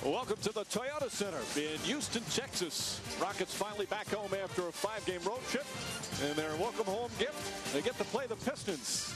Welcome to the Toyota Center in Houston, Texas. Rockets finally back home after a 5-game road trip. And their welcome home gift, they get to play the Pistons.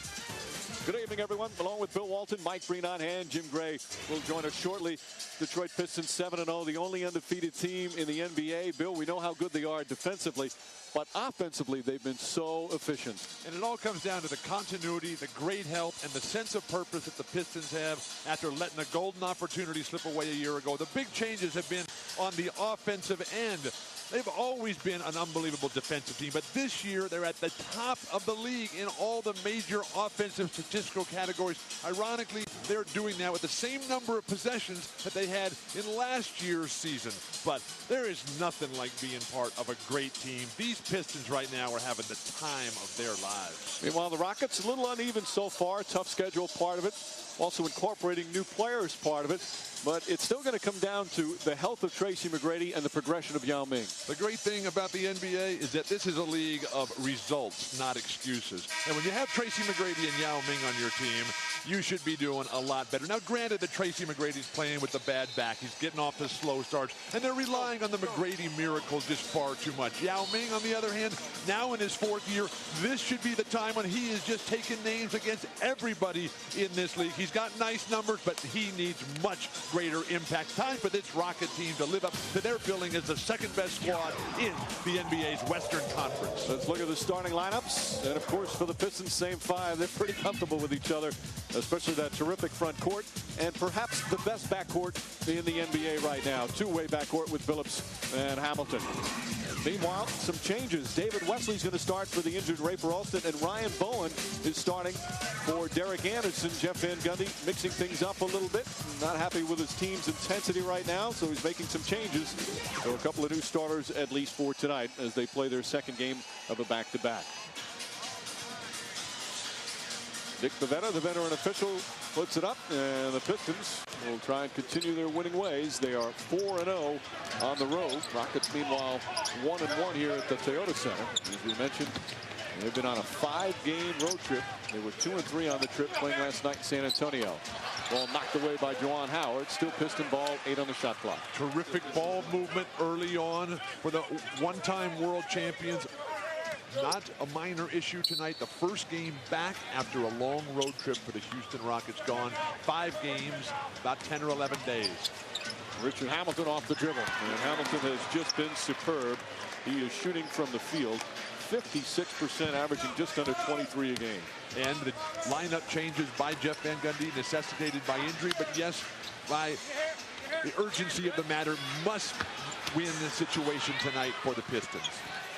Good evening, everyone. Along with Bill Walton, Mike Breen on hand. Jim Gray will join us shortly. Detroit Pistons 7-0, the only undefeated team in the NBA. Bill, we know how good they are defensively, but offensively, they've been so efficient. And it all comes down to the continuity, the great help, and the sense of purpose that the Pistons have after letting a golden opportunity slip away a year ago. The big changes have been on the offensive end. They've always been an unbelievable defensive team, but this year they're at the top of the league in all the major offensive statistical categories. Ironically, they're doing that with the same number of possessions that they had in last year's season. But there is nothing like being part of a great team. These Pistons right now are having the time of their lives. Meanwhile, the Rockets, a little uneven so far. Tough schedule, part of it. Also incorporating new players, part of it. But it's still going to come down to the health of Tracy McGrady and the progression of Yao Ming. The great thing about the NBA is that this is a league of results, not excuses. And when you have Tracy McGrady and Yao Ming on your team, you should be doing a lot better. Now, granted that Tracy McGrady's playing with the bad back. He's getting off to slow starts, and they're relying on the McGrady miracle just far too much. Yao Ming, on the other hand, now in his 4th year, this should be the time when he is just taking names against everybody in this league. He's got nice numbers, but he needs much greater impact. Time for this Rocket team to live up to their billing as the second-best squad in the NBA's Western Conference. Let's look at the starting lineups. And, of course, for the Pistons, same 5. They're pretty comfortable with each other, especially that terrific front court and perhaps the best backcourt in the NBA right now. Two-way backcourt with Phillips and Hamilton. Meanwhile, some changes. David Wesley's going to start for the injured Rafer Alston, and Ryan Bowen is starting for Derek Anderson. Jeff Van Gundy mixing things up a little bit. Not happy with his team's intensity right now, so he's making some changes. So a couple of new starters at least for tonight as they play their second game of a back-to-back. Dick Bavetta, the veteran official, puts it up, and the Pistons will try and continue their winning ways. They are 4-0 on the road. Rockets, meanwhile, 1-1 here at the Toyota Center. As we mentioned, they've been on a 5-game road trip. They were 2-3 on the trip, playing last night in San Antonio. Ball knocked away by Juwan Howard. Still Piston ball, 8 on the shot clock. Terrific ball movement early on for the one-time world champions. Not a minor issue tonight. The first game back after a long road trip for the Houston Rockets. Gone 5 games, about 10 or 11 days. Richard Hamilton off the dribble. And Hamilton has just been superb. He is shooting from the field. 56%, averaging just under 23 a game. And the lineup changes by Jeff Van Gundy, necessitated by injury. But yes, by the urgency of the matter, must win the situation tonight for the Pistons.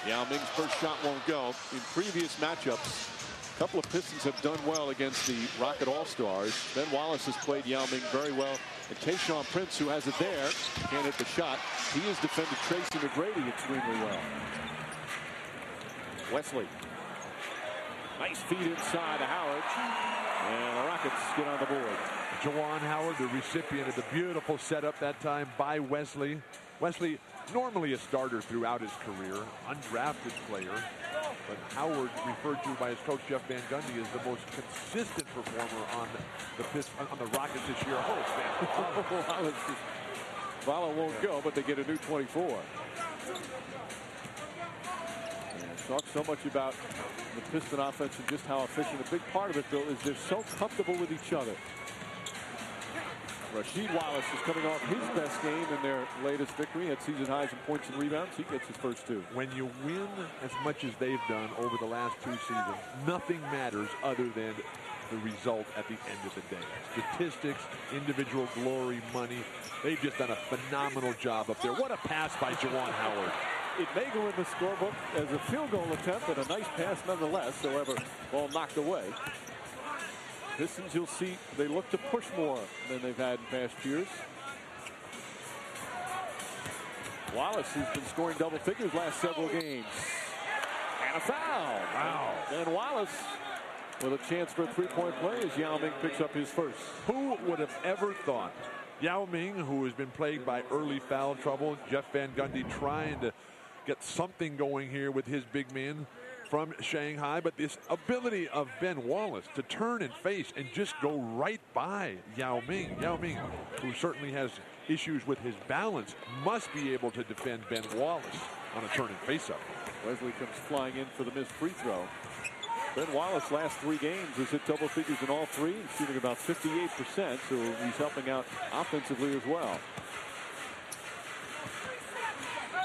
Yao Ming's first shot won't go. In previous matchups, a couple of Pistons have done well against the Rocket All-Stars. Ben Wallace has played Yao Ming very well. And Tayshaun Prince, who has it there, can't hit the shot. He has defended Tracy McGrady extremely well. Wesley. Nice feed inside to Howard. And the Rockets get on the board. Juwan Howard, the recipient of the beautiful setup that time by Wesley. Wesley, normally a starter throughout his career, undrafted player, but Howard, referred to by his coach Jeff Van Gundy, is the most consistent performer on the Rockets this year. Oh, Vala won't go, but they get a new 24. And talk so much about the Piston offense and just how efficient. A big part of it, Bill, is they're so comfortable with each other. Rasheed Wallace is coming off his best game in their latest victory at season highs in points and rebounds. He gets his first 2. When you win as much as they've done over the last 2 seasons, nothing matters other than the result at the end of the day. Statistics, individual glory, money. They've just done a phenomenal job up there. What a pass by Juwan Howard. It may go in the scorebook as a field goal attempt and a nice pass nonetheless. However, ball knocked away. Pistons, you'll see, they look to push more than they've had in past years. Wallace, who's been scoring double figures last several games. And a foul. Wow. And Wallace with a chance for a 3-point play as Yao Ming picks up his first. Who would have ever thought Yao Ming, who has been plagued by early foul trouble, Jeff Van Gundy trying to get something going here with his big man. from Shanghai, but this ability of Ben Wallace to turn and face and just go right by Yao Ming. Yao Ming, who certainly has issues with his balance, must be able to defend Ben Wallace on a turn and face-up. Wesley comes flying in for the missed free throw. Ben Wallace last 3 games has hit double figures in all 3 and shooting about 58%, so he's helping out offensively as well.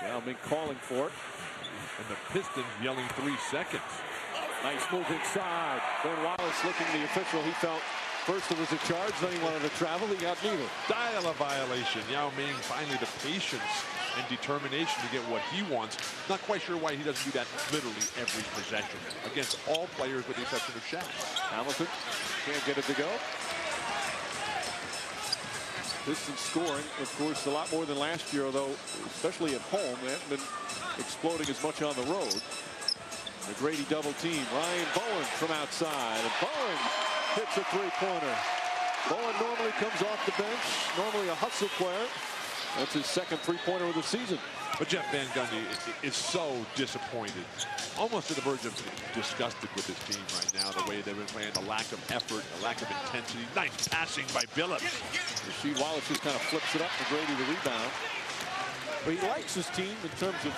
Yao Ming calling for it. And the Pistons yelling 3 seconds. Nice move inside. Ben Wallace looking the official. He felt first it was a charge, then he wanted to travel. He got neither. Dial a violation. Yao Ming finally the patience and determination to get what he wants. Not quite sure why he doesn't do that literally every possession against all players with the exception of Shaq. Hamilton can't get it to go. Pistons scoring, of course, a lot more than last year, although especially at home, they haven't been exploding as much on the road. The Grady double team. Ryan Bowen from outside. And Bowen hits a 3-pointer. Bowen normally comes off the bench, normally a hustle player. That's his second 3-pointer of the season. But Jeff Van Gundy is so disappointed, almost to the verge of disgusted with his team right now, the way they've been playing, the lack of effort, the lack of intensity. Nice passing by Billups. Rasheed Wallace just kind of flips it up to Grady the rebound. But he likes his team in terms of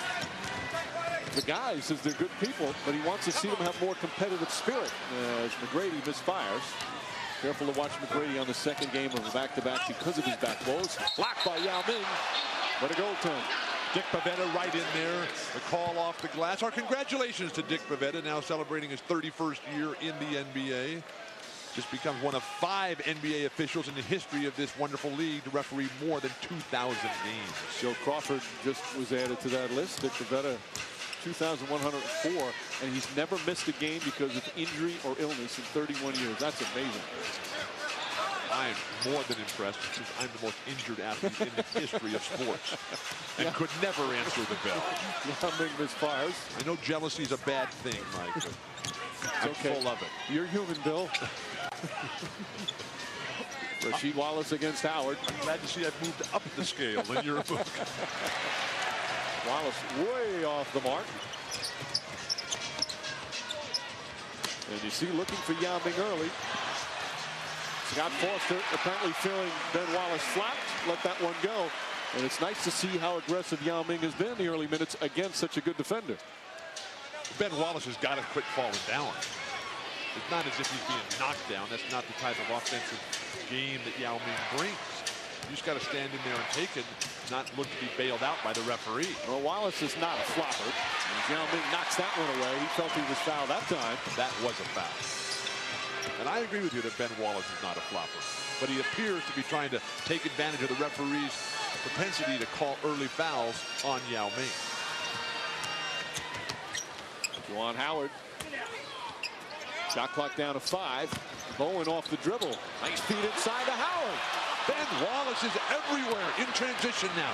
the guys, says they're good people, but he wants to see them have more competitive spirit as McGrady misfires. Careful to watch McGrady on the second game of a back-to-back because of his back woes. Blocked by Yao Ming, but a goaltend. Dick Pavetta right in there. The call off the glass. Our congratulations to Dick Pavetta, now celebrating his 31st year in the NBA. Just becomes one of 5 NBA officials in the history of this wonderful league to referee more than 2,000 games. Joe Crawford just was added to that list. Dick Pavetta, 2,104, and he's never missed a game because of injury or illness in 31 years. That's amazing. I'm more than impressed because I'm the most injured athlete in the history of sports and could never answer the bell. Yao Ming misfires. I know jealousy is a bad thing, Mike, but I'm full of it. You're human, Bill. Rasheed Wallace against Howard. I'm glad to see I've moved up the scale in your book. Wallace way off the mark. And you see looking for Yao Ming early. Scott Foster apparently feeling Ben Wallace flapped, let that one go. And it's nice to see how aggressive Yao Ming has been in the early minutes against such a good defender. Ben Wallace has got to quit falling down. It's not as if he's being knocked down. That's not the type of offensive game that Yao Ming brings. You just got to stand in there and take it, not look to be bailed out by the referee. Well, Wallace is not a flopper. And Yao Ming knocks that one away. He felt he was fouled that time. That was a foul. And I agree with you that Ben Wallace is not a flopper. But he appears to be trying to take advantage of the referee's propensity to call early fouls on Yao Ming. Juwan Howard. Shot clock down to 5. Bowen off the dribble. Nice feed inside to Howard. Ben Wallace is everywhere in transition now.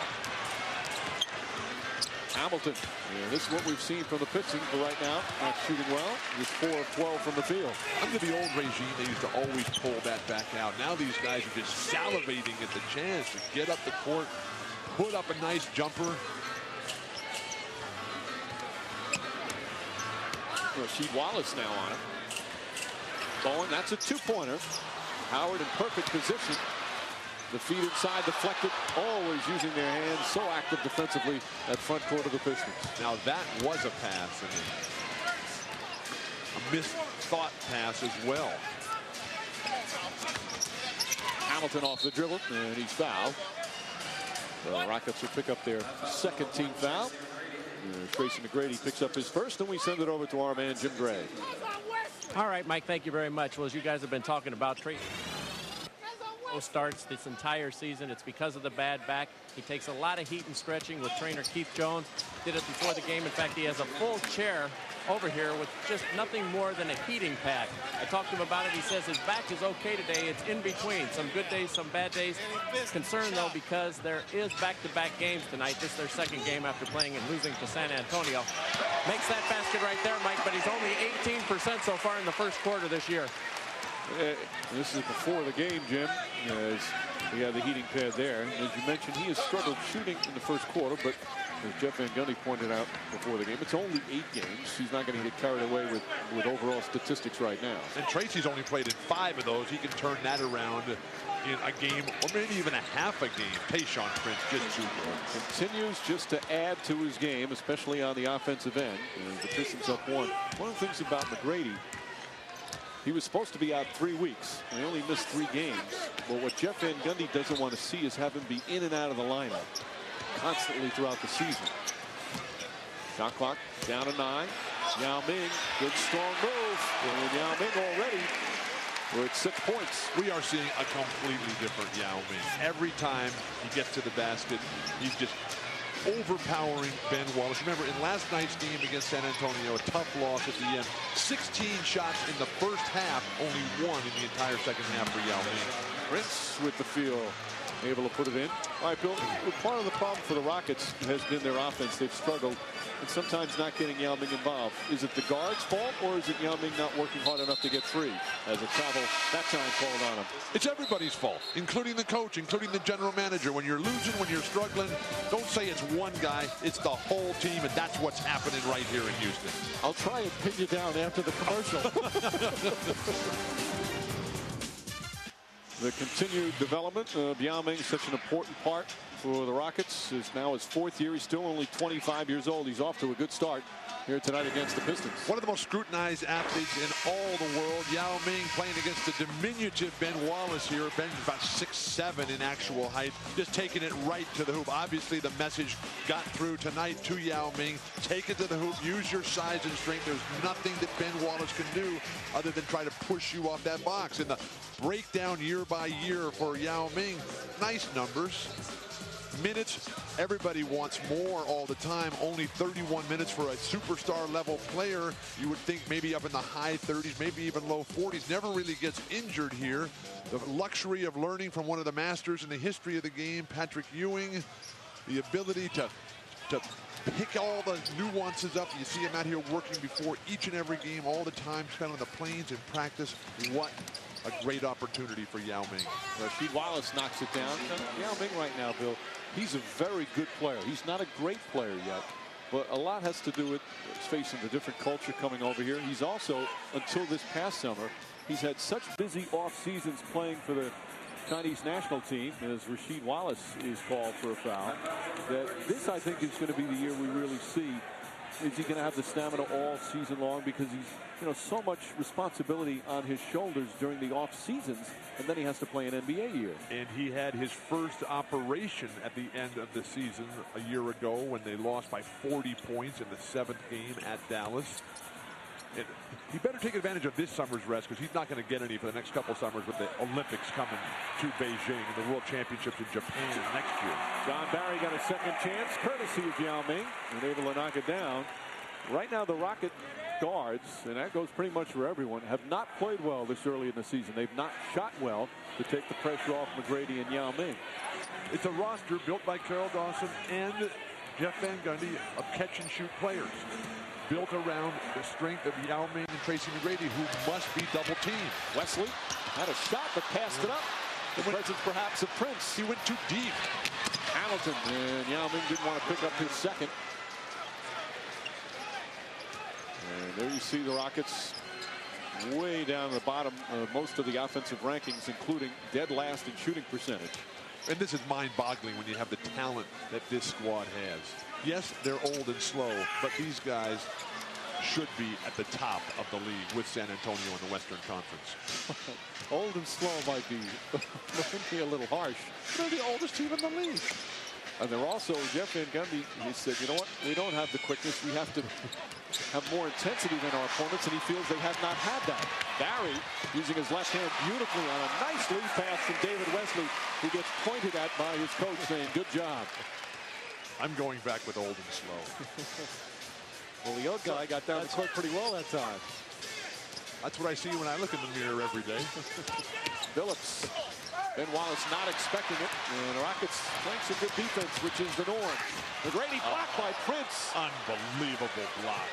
Hamilton. Yeah, this is what we've seen from the Pistons for right now. Not shooting well. Just 4 of 12 from the field. Under the old regime, they used to always pull that back out. Now these guys are just salivating at the chance to get up the court, put up a nice jumper. Rasheed Wallace now on it. Bowen, that's a 2-pointer. Howard in perfect position. The feet inside deflected, always using their hands, so active defensively at front court of the Pistons. Now that was a pass, and a misthought pass as well. Hamilton off the dribble, and he's fouled. The Rockets will pick up their second team foul. Tracy McGrady picks up his first, and we send it over to our man Jim Gray. All right, Mike, thank you very much. Well, as you guys have been talking about, Tracy starts this entire season. It's because of the bad back. He takes a lot of heat and stretching with trainer Keith Jones. Did it before the game. In fact, he has a full chair over here with just nothing more than a heating pad. I talked to him about it. He says his back is okay today. It's in between. Some good days, some bad days. Concerned, though, because there is back-to-back games tonight. This is their second game after playing and losing to San Antonio. Makes that basket right there, Mike, but he's only 18% so far in the first quarter this year. This is before the game, Jim. As He had the heating pad there. And as you mentioned, he has struggled shooting in the first quarter, but as Jeff Van Gundy pointed out before the game, it's only 8 games. He's not going to get carried away with overall statistics right now. And Tracy's only played in 5 of those. He can turn that around in a game, or maybe even a half a game. Tayshaun Prince just too good. Continues just to add to his game, especially on the offensive end. The Pistons up 1. One of the things about McGrady, he was supposed to be out 3 weeks. He only missed 3 games. But what Jeff Van Gundy doesn't want to see is have him be in and out of the lineup constantly throughout the season. Shot clock down to 9. Yao Ming, good strong move. And Yao Ming already, we're at 6 points. We are seeing a completely different Yao Ming. Every time he gets to the basket, he's just overpowering Ben Wallace. Remember, in last night's game against San Antonio, a tough loss at the end. 16 shots in the first half, only 1 in the entire second half for Yao Ming. Prince with the feel, able to put it in. All right, Bill, part of the problem for the Rockets has been their offense. They've struggled and sometimes not getting Yao Ming involved. Is it the guard's fault, or is it Yao Ming not working hard enough to get free as a travel that time called on him? It's everybody's fault, including the coach, including the general manager. When you're losing, when you're struggling, don't say it's one guy. It's the whole team, and that's what's happening right here in Houston. I'll try and pin you down after the commercial. The continued development of Yao Ming, such an important part for the Rockets. Is now his 4th year. He's still only 25 years old. He's off to a good start here tonight against the Pistons. One of the most scrutinized athletes in all the world. Yao Ming playing against the diminutive Ben Wallace here. Ben's about 6'7" in actual height. Just taking it right to the hoop. Obviously, the message got through tonight to Yao Ming. Take it to the hoop. Use your size and strength. There's nothing that Ben Wallace can do other than try to push you off that box. And the breakdown year by year for Yao Ming. Nice numbers. Minutes, everybody wants more all the time. Only 31 minutes for a superstar level player. You would think maybe up in the high 30s, maybe even low 40s. Never really gets injured here. The luxury of learning from one of the masters in the history of the game, Patrick Ewing. The ability to pick all the nuances up. You see him out here working before each and every game all the time, spent on the plains in practice. What a great opportunity for Yao Ming. Rasheed Wallace knocks it down. Yao Ming right now, Bill, he's a very good player. He's not a great player yet, but a lot has to do with facing the different culture coming over here. He's also, until this past summer, he's had such busy off seasons playing for the Chinese national team, as Rasheed Wallace is called for a foul, that this, I think, is going to be the year we really see. Is he going to have the stamina all season long? Because he's, so much responsibility on his shoulders during the off seasons, and then he has to play an NBA year. And he had his first operation at the end of the season a year ago when they lost by 40 points in the 7th game at Dallas. And he better take advantage of this summer's rest, because he's not going to get any for the next couple summers with the Olympics coming to Beijing and the World Championships in Japan next year. John Barry got a second chance, courtesy of Yao Ming, and able to knock it down. Right now, the Rocket guards, and that goes pretty much for everyone, have not played well this early in the season. They've not shot well to take the pressure off McGrady and Yao Ming. It's a roster built by Carroll Dawson and Jeff Van Gundy of catch-and-shoot players, built around the strength of Yao Ming and Tracy McGrady, who must be double-teamed. Wesley had a shot, but passed it up. The presence, perhaps, of Prince. He went too deep. Hamilton, and Yao Ming didn't want to pick up his second. And there you see the Rockets way down the bottom of most of the offensive rankings, including dead last in shooting percentage. And this is mind-boggling when you have the talent that this squad has. Yes, they're old and slow, but these guys should be at the top of the league with San Antonio in the Western Conference. Old and slow might be a little harsh. They're the oldest team in the league. And they're also, Jeff Van Gundy, he said, you know what, we don't have the quickness. We have to have more intensity than our opponents, and he feels they have not had that. Barry, using his left hand beautifully on a nice lead pass from David Wesley, who gets pointed at by his coach saying, good job. I'm going back with old and slow. Well, the old guy got down the court pretty well that time. That's what I see when I look in the mirror every day. Phillips. Ben Wallace not expecting it. And the Rockets playing some good defense, which is the norm. McGrady blocked by Prince. Unbelievable block.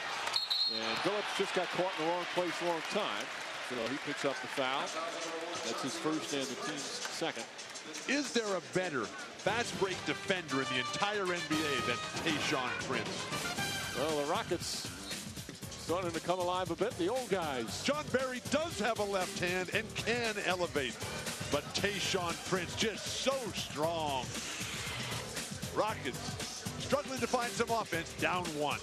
And Phillips just got caught in the wrong place, wrong time. So he picks up the foul. That's his first and the team's second. Is there a better fast break defender in the entire NBA than Tayshaun Prince? Well, the Rockets starting to come alive a bit. The old guys. John Barry does have a left hand and can elevate, but Tayshaun Prince just so strong. Rockets struggling to find some offense, down one.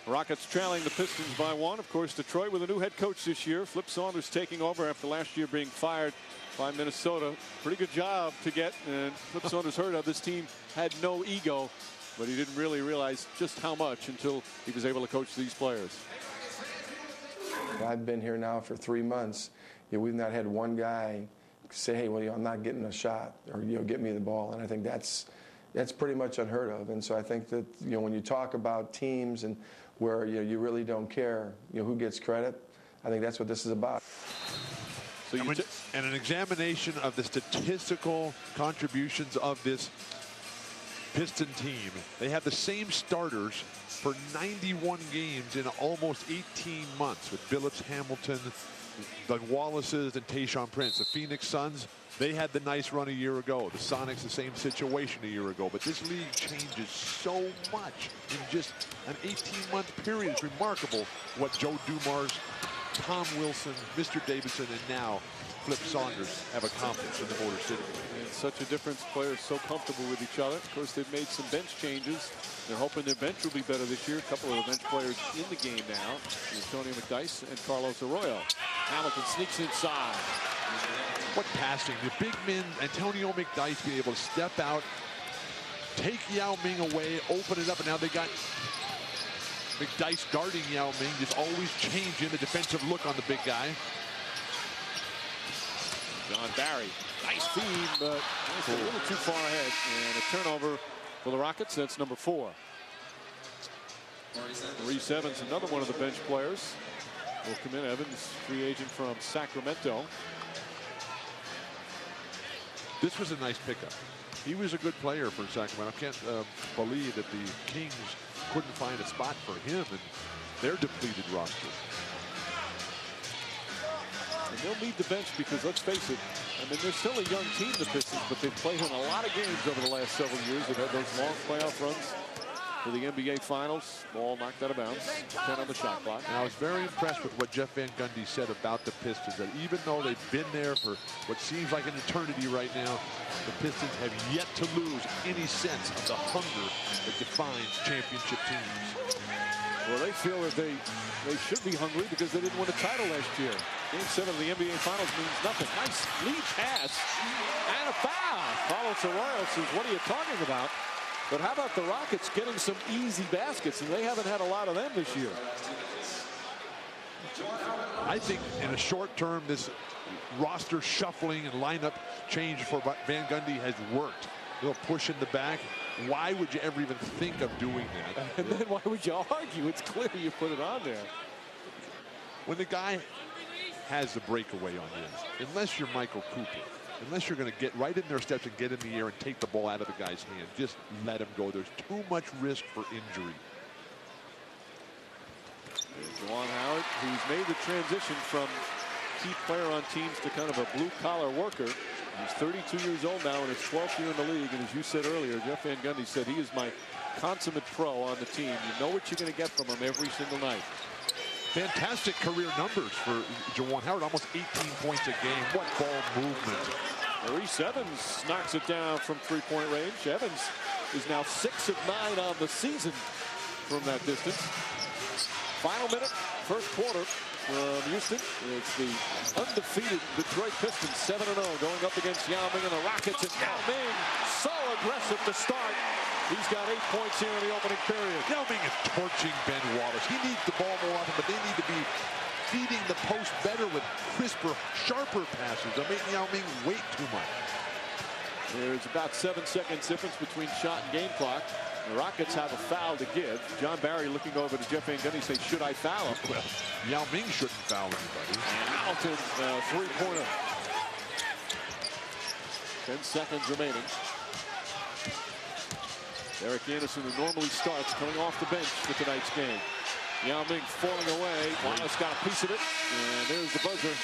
Rockets trailing the Pistons by one. Of course, Detroit with a new head coach this year. Flip Saunders taking over after last year being fired by Minnesota. Pretty good job to get. And Flip Saunders heard of this team had no ego, but he didn't really realize just how much until he was able to coach these players. I've been here now for 3 months. We've not had one guy say, hey, well, I'm not getting a shot, or get me the ball. And I think that's pretty much unheard of. And so I think that when you talk about teams and where you really don't care who gets credit, I think that's what this is about. So and an examination of the statistical contributions of this Piston team. They have the same starters for 91 games in almost 18 months with Billups, Hamilton, the Wallaces, and Tayshaun Prince. The Phoenix Suns, they had the nice run a year ago. The Sonics, the same situation a year ago. But this league changes so much in just an 18-month period. It's remarkable what Joe Dumars, Tom Wilson, Mr. Davidson, and now Flip Saunders have accomplished in the Motor City. And such a difference. Players so comfortable with each other. Of course, they've made some bench changes. They're hoping their bench will be better this year. A couple of the bench players in the game now. Antonio McDyess and Carlos Arroyo. Hamilton sneaks inside. What passing. The big men, Antonio McDyess, being able to step out, take Yao Ming away, open it up, and now they got McDyess guarding Yao Ming, just always changing the defensive look on the big guy. John Barry, nice feed, but it's a little too far ahead. And a turnover for the Rockets. That's number 4. Maurice Evans, another one of the bench players, will come in. Evans, free agent from Sacramento. This was a nice pickup. He was a good player for Sacramento. I can't believe that the Kings couldn't find a spot for him in their depleted roster. And they'll need the bench because, let's face it, I mean, they're still a young team, the Pistons, but they've played in a lot of games over the last several years. They've had those long playoff runs to the NBA Finals. Ball knocked out of bounds. 10 on the shot clock. And I was very impressed with what Jeff Van Gundy said about the Pistons, that even though they've been there for what seems like an eternity right now, the Pistons have yet to lose any sense of the hunger that defines championship teams. Well, they feel that they should be hungry because they didn't win a title last year. Game 7 of the NBA Finals means nothing. Nice lead pass and a foul. Carlos Arroyo says, what are you talking about? But how about the Rockets getting some easy baskets? And they haven't had a lot of them this year. I think in a short term, this roster shuffling and lineup change for Van Gundy has worked. A little push in the back. Why would you ever even think of doing that? And then why would you argue? It's clear you put it on there. When the guy has the breakaway on you, unless you're Michael Cooper, unless you're going to get right in their steps and get in the air and take the ball out of the guy's hand, just let him go. There's too much risk for injury. Juwan Howard, who's made the transition from key player on teams to kind of a blue-collar worker. He's 32 years old now in his 12th year in the league. And as you said earlier, Jeff Van Gundy said he is my consummate pro on the team. You know what you're going to get from him every single night. Fantastic career numbers for Juwan Howard. Almost 18 points a game. What ball movement. Maurice Evans knocks it down from three-point range. Evans is now 6 of 9 on the season from that distance. Final minute, first quarter from Houston. It's the undefeated Detroit Pistons, 7-0, going up against Yao Ming and the Rockets. And Yao Ming, so aggressive to start. He's got 8 points here in the opening period. Yao Ming is torching Ben Wallace. He needs the ball more often, but they need to be feeding the post better with crisper, sharper passes. They're making Yao Ming wait too much. There's about 7 seconds difference between shot and game clock. The Rockets have a foul to give. John Barry looking over to Jeff Van Gundy saying, should I foul him? Well, Yao Ming shouldn't foul anybody. And Hamilton, three-pointer. 10 seconds remaining. Derek Anderson, who normally starts, coming off the bench for tonight's game. Yao Ming falling away. Wallace got a piece of it. And there's the buzzer,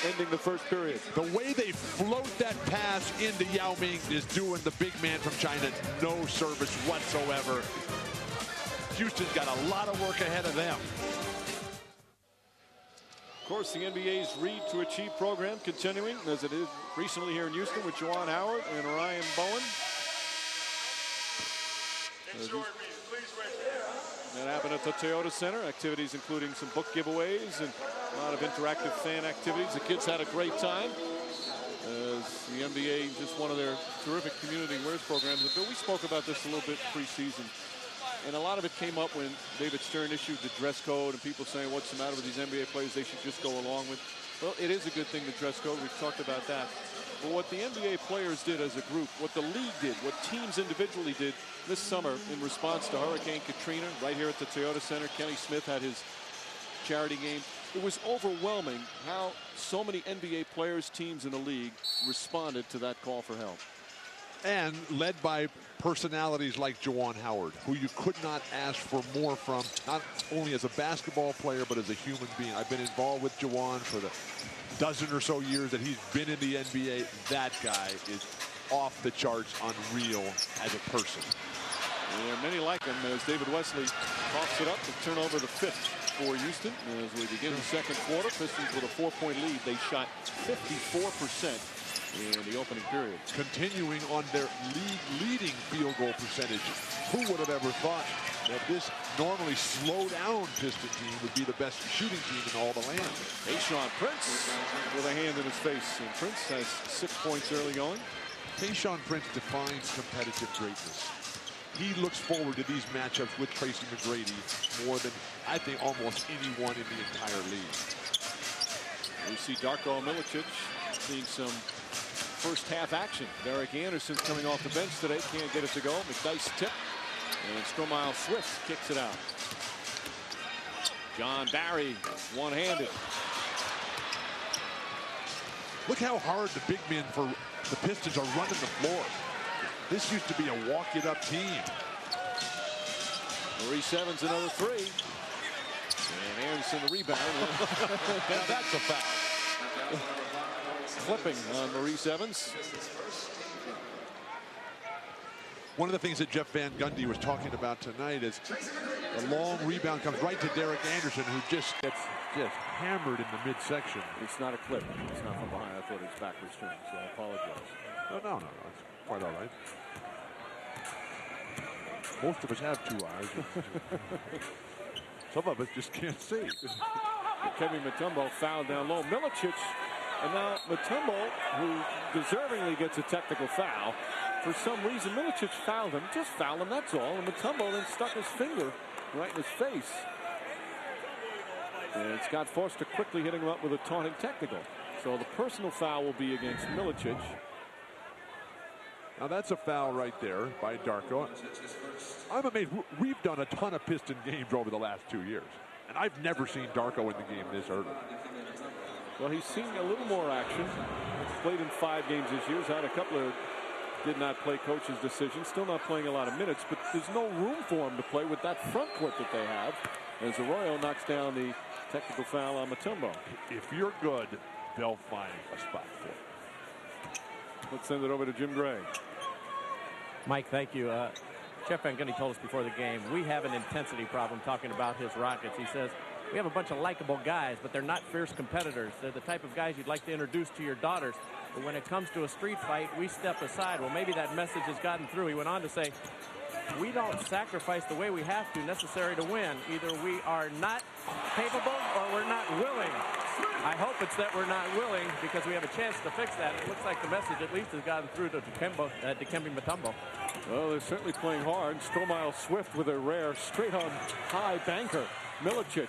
ending the first period. The way they float that pass into Yao Ming is doing the big man from China no service whatsoever. Houston's got a lot of work ahead of them. Of course, the NBA's Read to Achieve program continuing as it is recently here in Houston with Juwan Howard and Ryan Bowen. That happened at the Toyota Center. Activities including some book giveaways and a lot of interactive fan activities. The kids had a great time as the NBA, just one of their terrific community awareness programs. But we spoke about this a little bit preseason. And a lot of it came up when David Stern issued the dress code and people saying, what's the matter with these NBA players? They should just go along with. Well, it is a good thing, the dress code. We've talked about that. But what the NBA players did as a group, what the league did, what teams individually did this summer in response to Hurricane Katrina, right here at the Toyota Center. Kenny Smith had his charity game. It was overwhelming how so many NBA players, teams in the league responded to that call for help. And led by personalities like Juwan Howard, who you could not ask for more from, not only as a basketball player, but as a human being. I've been involved with Juwan for the dozen or so years that he's been in the NBA. That guy is off the charts unreal as a person. And many like him as David Wesley coughs it up to turn over the fifth for Houston. As we begin the second quarter, Pistons with a 4-point lead. They shot 54% in the opening period. Continuing on their league-leading field goal percentage. Who would have ever thought that this normally slow-down Piston team would be the best shooting team in all the land? Tayshaun Prince with a hand in his face. And Prince has 6 points early going. Tayshaun Prince defines competitive greatness. He looks forward to these matchups with Tracy McGrady more than, I think, almost anyone in the entire league. We see Darko Milicic seeing some first half action. Derek Anderson's coming off the bench today. Can't get it to go. McDyess tip. And Stromile Swift kicks it out. John Barry one-handed. Look how hard the big men for the Pistons are running the floor. This used to be a walk-it-up team. Maurice Evans another three. And Anderson the rebound. Now that's a foul. Clipping on Maurice Evans. One of the things that Jeff Van Gundy was talking about tonight is the long rebound comes right to Derek Anderson, who just gets hammered in the midsection. It's not a clip. It's not from behind. I thought it was backwards turn, so I apologize. No. It's quite all right. Most of us have two eyes. Some of us just can't see. Kevin Mutombo fouled down low. Milicic, and now Mutombo, who deservingly gets a technical foul. For some reason, Milicic fouled him. Just fouled him, that's all. And Mutombo then stuck his finger right in his face. And Scott Forster quickly hitting him up with a taunting technical. So the personal foul will be against Milicic. Now that's a foul right there by Darko. I'm amazed. We've done a ton of Piston games over the last 2 years, and I've never seen Darko in the game this early. Well, he's seen a little more action. He's played in 5 games this year. He's had a couple of did not play coach's decision. Still not playing a lot of minutes, but there's no room for him to play with that front court that they have. As Arroyo knocks down the technical foul on Mutombo. If you're good, they'll find a spot for it. Let's send it over to Jim Gray. Mike, thank you. Jeff Van Gundy told us before the game, we have an intensity problem talking about his Rockets. He says, we have a bunch of likable guys, but they're not fierce competitors. They're the type of guys you'd like to introduce to your daughters. But when it comes to a street fight, we step aside. Well, maybe that message has gotten through. He went on to say, we don't sacrifice the way we have to necessary to win. Either we are not capable or we're not willing. I hope it's that we're not willing because we have a chance to fix that. It looks like the message at least has gotten through to Dikembe Mutombo. Well, they're certainly playing hard. Stromile Swift with a rare straight-on high banker. Milicic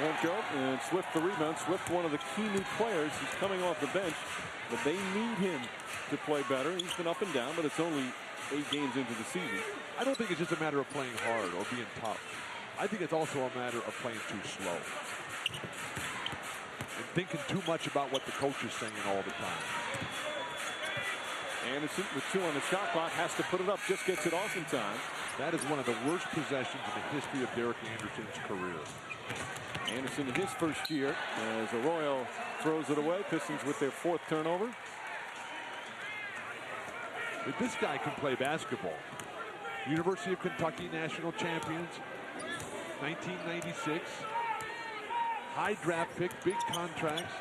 won't go, and Swift the rebound. Swift, one of the key new players. He's coming off the bench, but they need him to play better. He's been up and down, but it's only 8 games into the season. I don't think it's just a matter of playing hard or being tough. I think it's also a matter of playing too slow. And thinking too much about what the coach is saying all the time. Anderson with 2 on the shot clock has to put it up, just gets it off in time. That is one of the worst possessions in the history of Derek Anderson's career. Anderson in his first year as Arroyo throws it away. Pistons with their 4th turnover. But this guy can play basketball. University of Kentucky national champions, 1996. High draft pick, big contracts,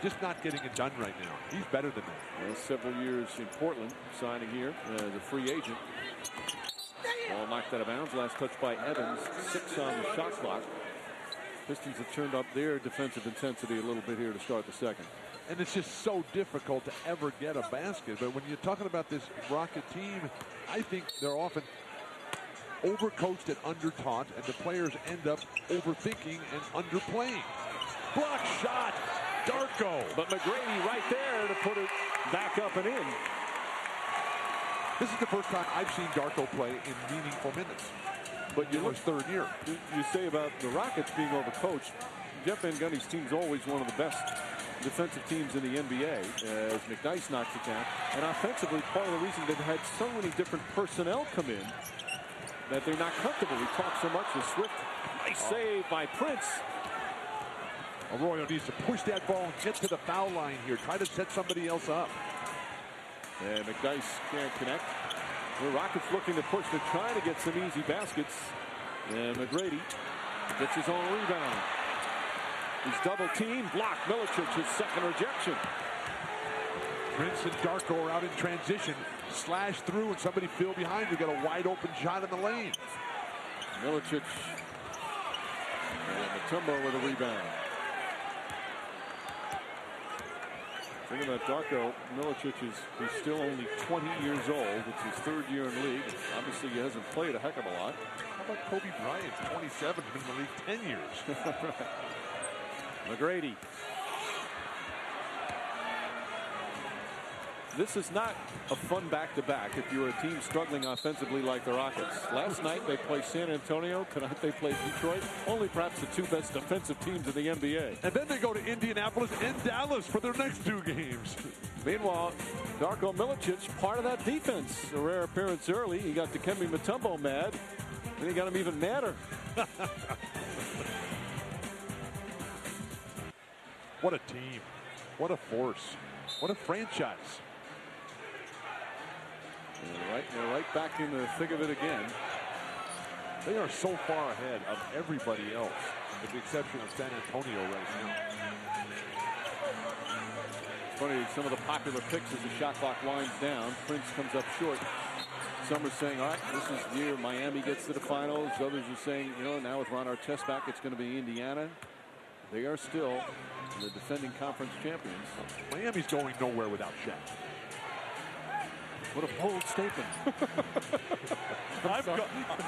just not getting it done right now. He's better than that. Well, several years in Portland, signing here as a free agent. Ball knocked out of bounds. Last touch by Evans. 6 on the shot clock. Pistons have turned up their defensive intensity a little bit here to start the second. And it's just so difficult to ever get a basket. But when you're talking about this Rocket team, I think they're often overcoached and undertaught, and the players end up overthinking and underplaying. Block shot, Darko. But McGrady right there to put it back up and in. This is the first time I've seen Darko play in meaningful minutes. But you look, his 3rd year. You say about the Rockets being overcoached. Jeff Van Gundy's team's always one of the best defensive teams in the NBA as McNice knocks it down. And offensively, part of the reason they've had so many different personnel come in that they're not comfortable. We talk so much with Swift. Nice save by Prince. Arroyo needs to push that ball and get to the foul line here. Try to set somebody else up. And McNice can't connect. The Rockets looking to push. They're trying to get some easy baskets. And McGrady gets his own rebound. He's double teamed. Blocked. Milicic, his 2nd rejection. Prince and Darko are out in transition. Slash through and somebody fell behind. You got a wide open shot in the lane. Milicic. And Mutombo with a rebound. Thinking about Darko, Milicic he's still only 20 years old. It's his 3rd year in the league. Obviously, he hasn't played a heck of a lot. How about Kobe Bryant, 27, been in the league 10 years. McGrady. This is not a fun back-to-back if you're a team struggling offensively like the Rockets. Last night they played San Antonio. Tonight they played Detroit. Only perhaps the 2 best defensive teams in the NBA. And then they go to Indianapolis and Dallas for their next 2 games. Meanwhile, Darko Milicic, part of that defense. A rare appearance early. He got Dikembe Mutombo mad. Then he got him even madder. What a team. What a force. What a franchise. And they're right back in the thick of it again. They are so far ahead of everybody else, with the exception of San Antonio right now. Funny, some of the popular picks as the shot clock winds down. Prince comes up short. Some are saying, all right, this is the year Miami gets to the finals. Others are saying, you know, now with Ron Artest back, it's going to be Indiana. They are still the defending conference champions. Miami's going nowhere without Shaq. What a bold statement.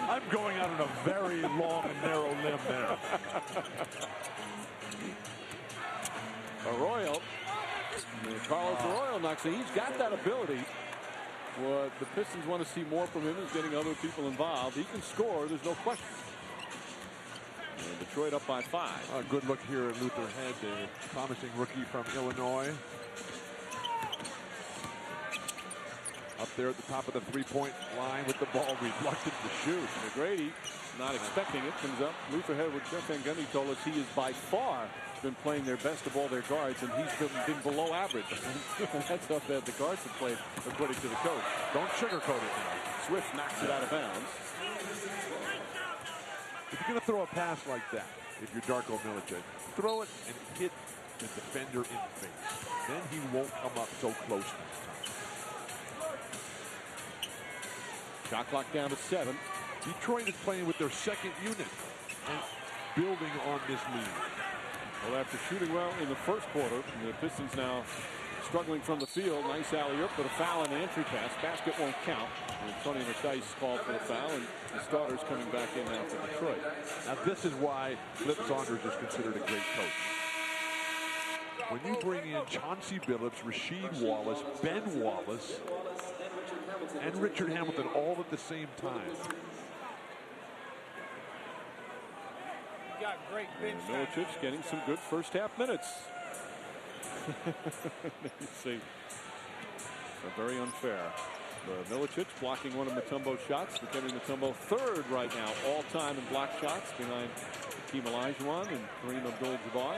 I'm going out on a very long and narrow limb there. Arroyo. Carlos Arroyo knocks it. He's got that ability. What the Pistons want to see more from him is getting other people involved. He can score, there's no question. And Detroit up by 5. A good look here at Luther Head, the promising rookie from Illinois. Up there at the top of the 3-point line with the ball, reluctant to shoot. McGrady not expecting it, comes up. Luther Head, what Jeff Van Gundy told us, he is by far been playing their best of all their guards, and he's been below average. That's how bad the guards have played, according to the coach. Don't sugarcoat it. Swift knocks it out of bounds. If you're going to throw a pass like that, if you're Darko Milicic, throw it and hit the defender in the face. Then he won't come up so close. Shot clock down to 7. Detroit is playing with their second unit and building on this lead. Well, after shooting well in the first quarter, the Pistons now struggling from the field. Nice alley-oop, but a foul on the entry pass. Basket won't count. And Tony McDyess called for the foul, and the starters coming back in now for Detroit. Now, this is why Flip Saunders is considered a great coach. When you bring in Chauncey Billups, Rasheed Wallace, Ben Wallace, and Richard Hamilton all at the same time. Got great bench. Milicic getting some good first half minutes. Let's see. So very unfair. Milicic blocking one of Mutombo's shots. Dikembe Mutombo third right now all-time in block shots behind Hakeem Olajuwon and Kareem Abdul-Jabbar.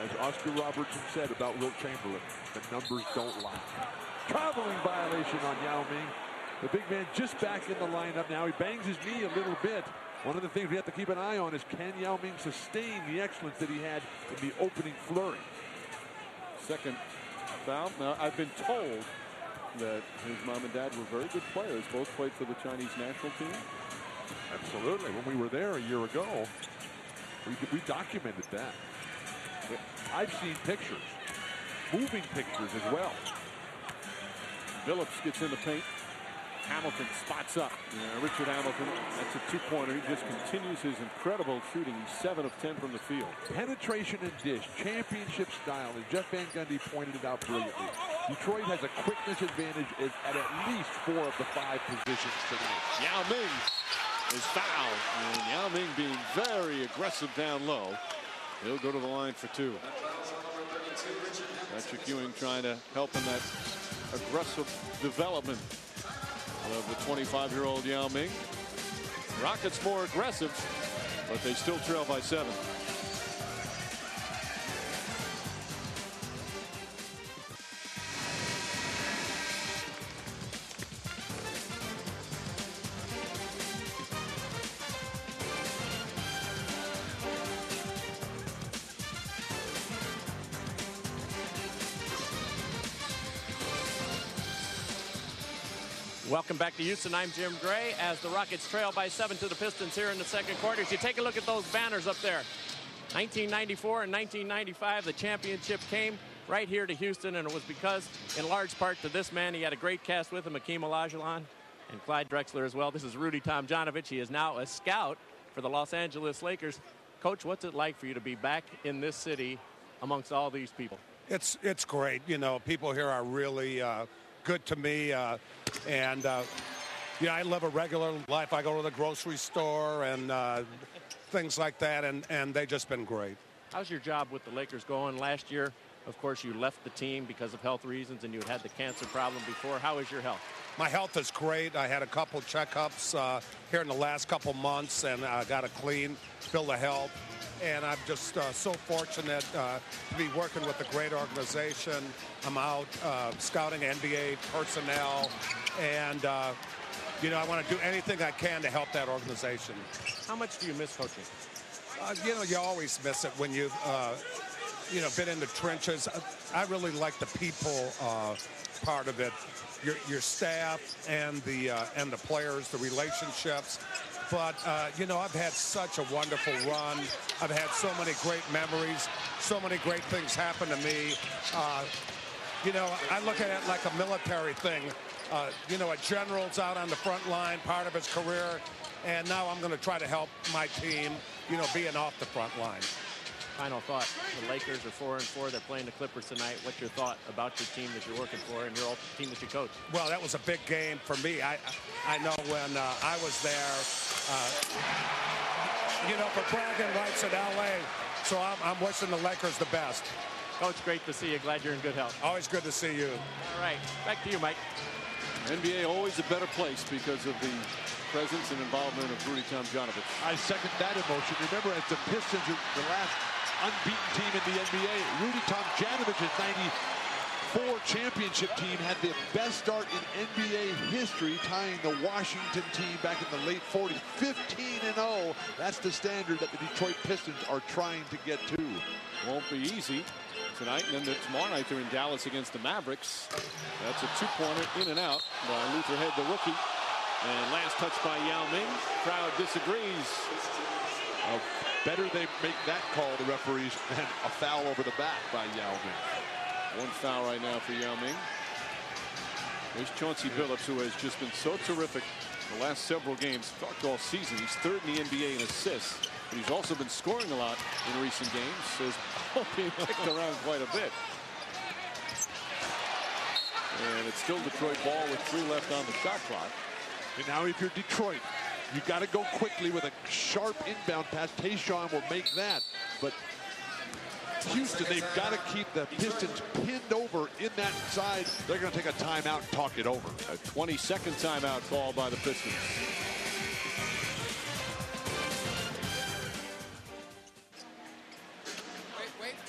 As Oscar Robertson said about Wilt Chamberlain, the numbers don't lie. Traveling violation on Yao Ming. The big man just back in the lineup now. He bangs his knee a little bit. One of the things we have to keep an eye on is, can Yao Ming sustain the excellence that he had in the opening flurry? Second foul. Now, I've been told that his mom and dad were very good players. Both played for the Chinese national team. Absolutely. When we were there a year ago, we documented that. I've seen pictures, moving pictures as well. Phillips gets in the paint. Hamilton spots up. Richard Hamilton, that's a two-pointer. He just continues his incredible shooting. He's 7 of 10 from the field. Penetration and dish, championship style, as Jeff Van Gundy pointed it out brilliantly. Detroit has a quickness advantage at least 4 of the 5 positions tonight. Yao Ming is fouled, and Yao Ming being very aggressive down low. He'll go to the line for 2. Patrick Ewing trying to help in that aggressive development of the 25-year-old Yao Ming. Rockets more aggressive, but they still trail by 7. Welcome back to Houston. I'm Jim Gray as the Rockets trail by 7 to the Pistons here in the second quarter. As you take a look at those banners up there, 1994 and 1995, the championship came right here to Houston, and it was because, in large part, to this man. He had a great cast with him, Hakeem Olajuwon and Clyde Drexler as well. This is Rudy Tomjanovich. He is now a scout for the Los Angeles Lakers. Coach, what's it like for you to be back in this city amongst all these people? It's great. You know, people here are really good to me, and I live a regular life. I go to the grocery store and things like that, and they've just been great. How's your job with the Lakers going? Last year, of course, you left the team because of health reasons, and you had the cancer problem before. How is your health? My health is great. I had a couple checkups here in the last couple months, and got a clean bill of health. And I'm just so fortunate to be working with a great organization. I'm out scouting NBA personnel, and I want to do anything I can to help that organization. How much do you miss coaching? You always miss it when you've been in the trenches. I really like the people part of it, your staff and the players, the relationships. But, I've had such a wonderful run. I've had so many great memories, so many great things happen to me. I look at it like a military thing. A general's out on the front line, part of his career, and now I'm going to try to help my team, being off the front line. Final thought. The Lakers are 4-4. They're playing the Clippers tonight. What's your thought about your team that you're working for and your team that you coach? Well, that was a big game for me. I know when I was there, for bragging rights in L.A., so I'm wishing the Lakers the best. Coach, great to see you. Glad you're in good health. Always good to see you. All right. Back to you, Mike. NBA always a better place because of the presence and involvement of Rudy Tomjanovich. I second that emotion. Remember, as the Pistons are the last unbeaten team in the NBA, Rudy Tomjanovich's 94 championship team had the best start in NBA history, tying the Washington team back in the late 40s. 15-0. That's the standard that the Detroit Pistons are trying to get to. Won't be easy tonight, and then tomorrow night they're in Dallas against the Mavericks. That's a two-pointer in and out by Luther Head, the rookie. And last touch by Yao Ming. Crowd disagrees. Better they make that call, the referees, than a foul over the back by Yao Ming. One foul right now for Yao Ming. There's Chauncey Billups, who has just been so terrific the last several games, talked all season. He's third in the NBA in assists, but he's also been scoring a lot in recent games. So his ball being kicked around quite a bit. And it's still Detroit ball with 3 left on the shot clock. And now if you're Detroit, you got to go quickly with a sharp inbound pass. Tayshaun will make that, but Houston, they've got to keep the Pistons pinned over in that side. They're going to take a timeout and talk it over. A 20-second timeout called by the Pistons.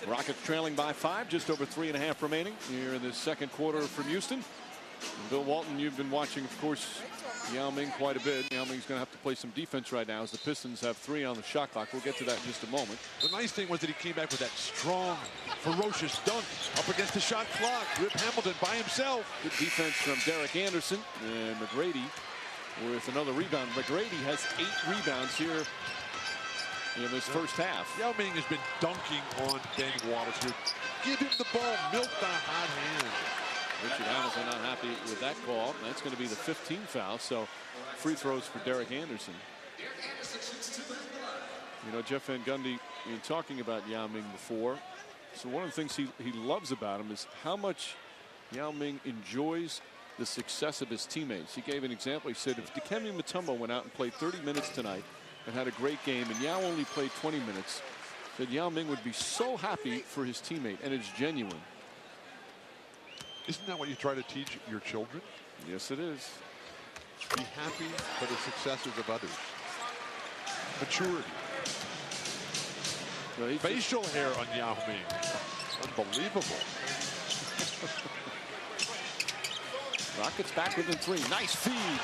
Rockets trailing by 5, just over 3.5 remaining here in the second quarter from Houston. And Bill Walton, you've been watching, of course, Yao Ming quite a bit. Yao Ming's going to have to play some defense right now as the Pistons have 3 on the shot clock. We'll get to that in just a moment. The nice thing was that he came back with that strong, ferocious dunk up against the shot clock. Rip Hamilton by himself. Good defense from Derek Anderson, and McGrady with another rebound. McGrady has 8 rebounds here in this first half. Yao Ming has been dunking on Ben Wallace here. Give him the ball, milk the hot hand. Richard Hamilton not happy with that call. That's going to be the 15th foul, so free throws for Derek Anderson. You know, Jeff Van Gundy, you were talking about Yao Ming before. So one of the things he loves about him is how much Yao Ming enjoys the success of his teammates. He gave an example. He said if Dikembe Mutombo went out and played 30 minutes tonight and had a great game, and Yao only played 20 minutes, said Yao Ming would be so happy for his teammate, and it's genuine. Isn't that what you try to teach your children? Yes, it is. Be happy for the successes of others. Maturity. Well, facial hair on Yao Ming. Unbelievable. Rockets back within 3. Nice feed.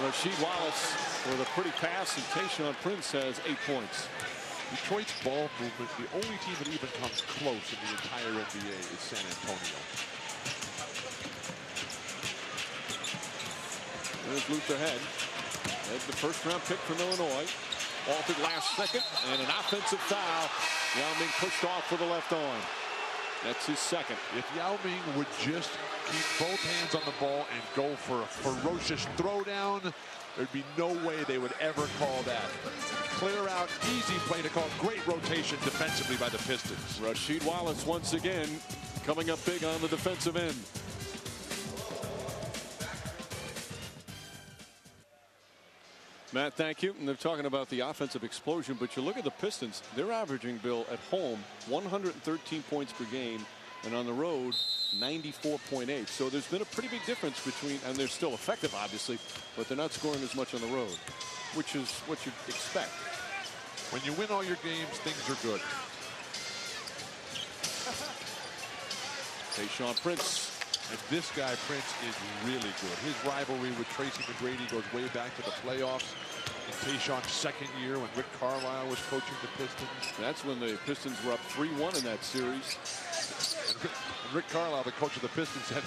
Rasheed Wallace with a pretty pass, and Tayshaun Prince has 8 points. Detroit's ball movement, the only team that even comes close in the entire NBA is San Antonio. There's Luther Head. Head's the first-round pick from Illinois. Altered last second, and an offensive foul. Yao Ming pushed off for the left arm. That's his second. If Yao Ming would just keep both hands on the ball and go for a ferocious throwdown, there'd be no way they would ever call that. Clear out, easy play to call. Great rotation defensively by the Pistons. Rasheed Wallace once again coming up big on the defensive end. Matt, thank you. And they're talking about the offensive explosion, but you look at the Pistons, they're averaging, Bill, at home 113 points per game, and on the road 94.8. So there's been a pretty big difference between, and they're still effective, obviously, but they're not scoring as much on the road, which is what you'd expect. When you win all your games, things are good. Tayshaun Prince. And this guy, Prince, is really good. His rivalry with Tracy McGrady goes way back to the playoffs in Tayshaun's second year when Rick Carlisle was coaching the Pistons. That's when the Pistons were up 3-1 in that series. And Rick Carlisle, the coach of the Pistons, said,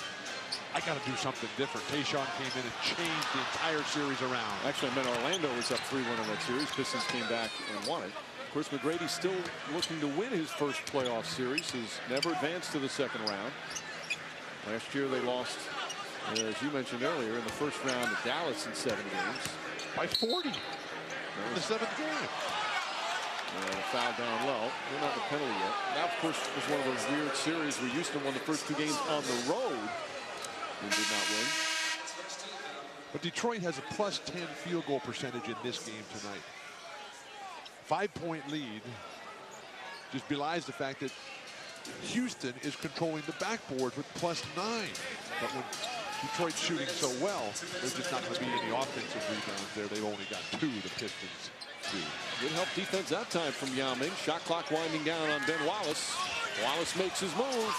I got to do something different. Tayshaun came in and changed the entire series around. Actually, I meant Orlando was up 3-1 in that series. Pistons came back and won it. Of course, McGrady's still looking to win his first playoff series. He's never advanced to the second round. Last year they lost, as you mentioned earlier, in the first round to Dallas in 7 games. By 40 in the 7th game. And a foul down low. They're not in the penalty yet. That, of course, was one of those weird series where Houston won the first 2 games on the road and did not win. But Detroit has a +10 field goal percentage in this game tonight. 5-point lead just belies the fact that Houston is controlling the backboard with +9. But when Detroit's shooting so well, there's just not going to be any offensive rebounds there. They've only got 2, the Pistons do. Good help defense that time from Yao Ming. Shot clock winding down on Ben Wallace. Wallace makes his move.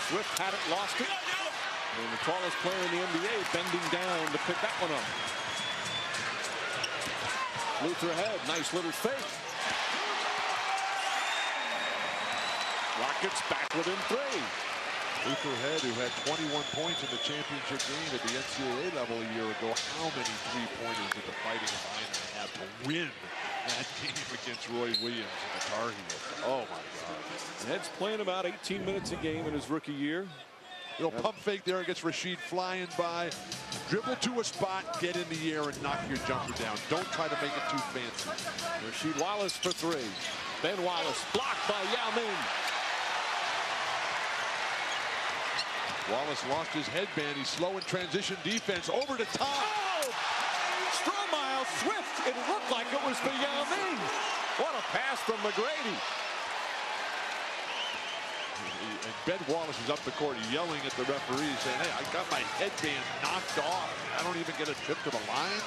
Swift had it, lost it. And the tallest player in the NBA bending down to pick that one up. Luther Head, nice little fake. Rockets back within 3. Luther Head, who had 21 points in the championship game at the NCAA level a year ago. How many 3-pointers did the Fighting Illini have to win that game against Roy Williams and the Tar Heels? Oh, my God. Head's playing about 18 minutes a game in his rookie year. Little pump fake there against Rasheed flying by. Dribble to a spot, get in the air, and knock your jumper down. Don't try to make it too fancy. Rasheed Wallace for 3. Ben Wallace blocked by Yao Ming. Wallace lost his headband. He's slow in transition defense. Over the top. Oh! Stromile Swift. It looked like it was for Yao Ming. What a pass from McGrady. Ben Wallace is up the court yelling at the referee saying, hey, I got my headband knocked off. I don't even get a trip to the line.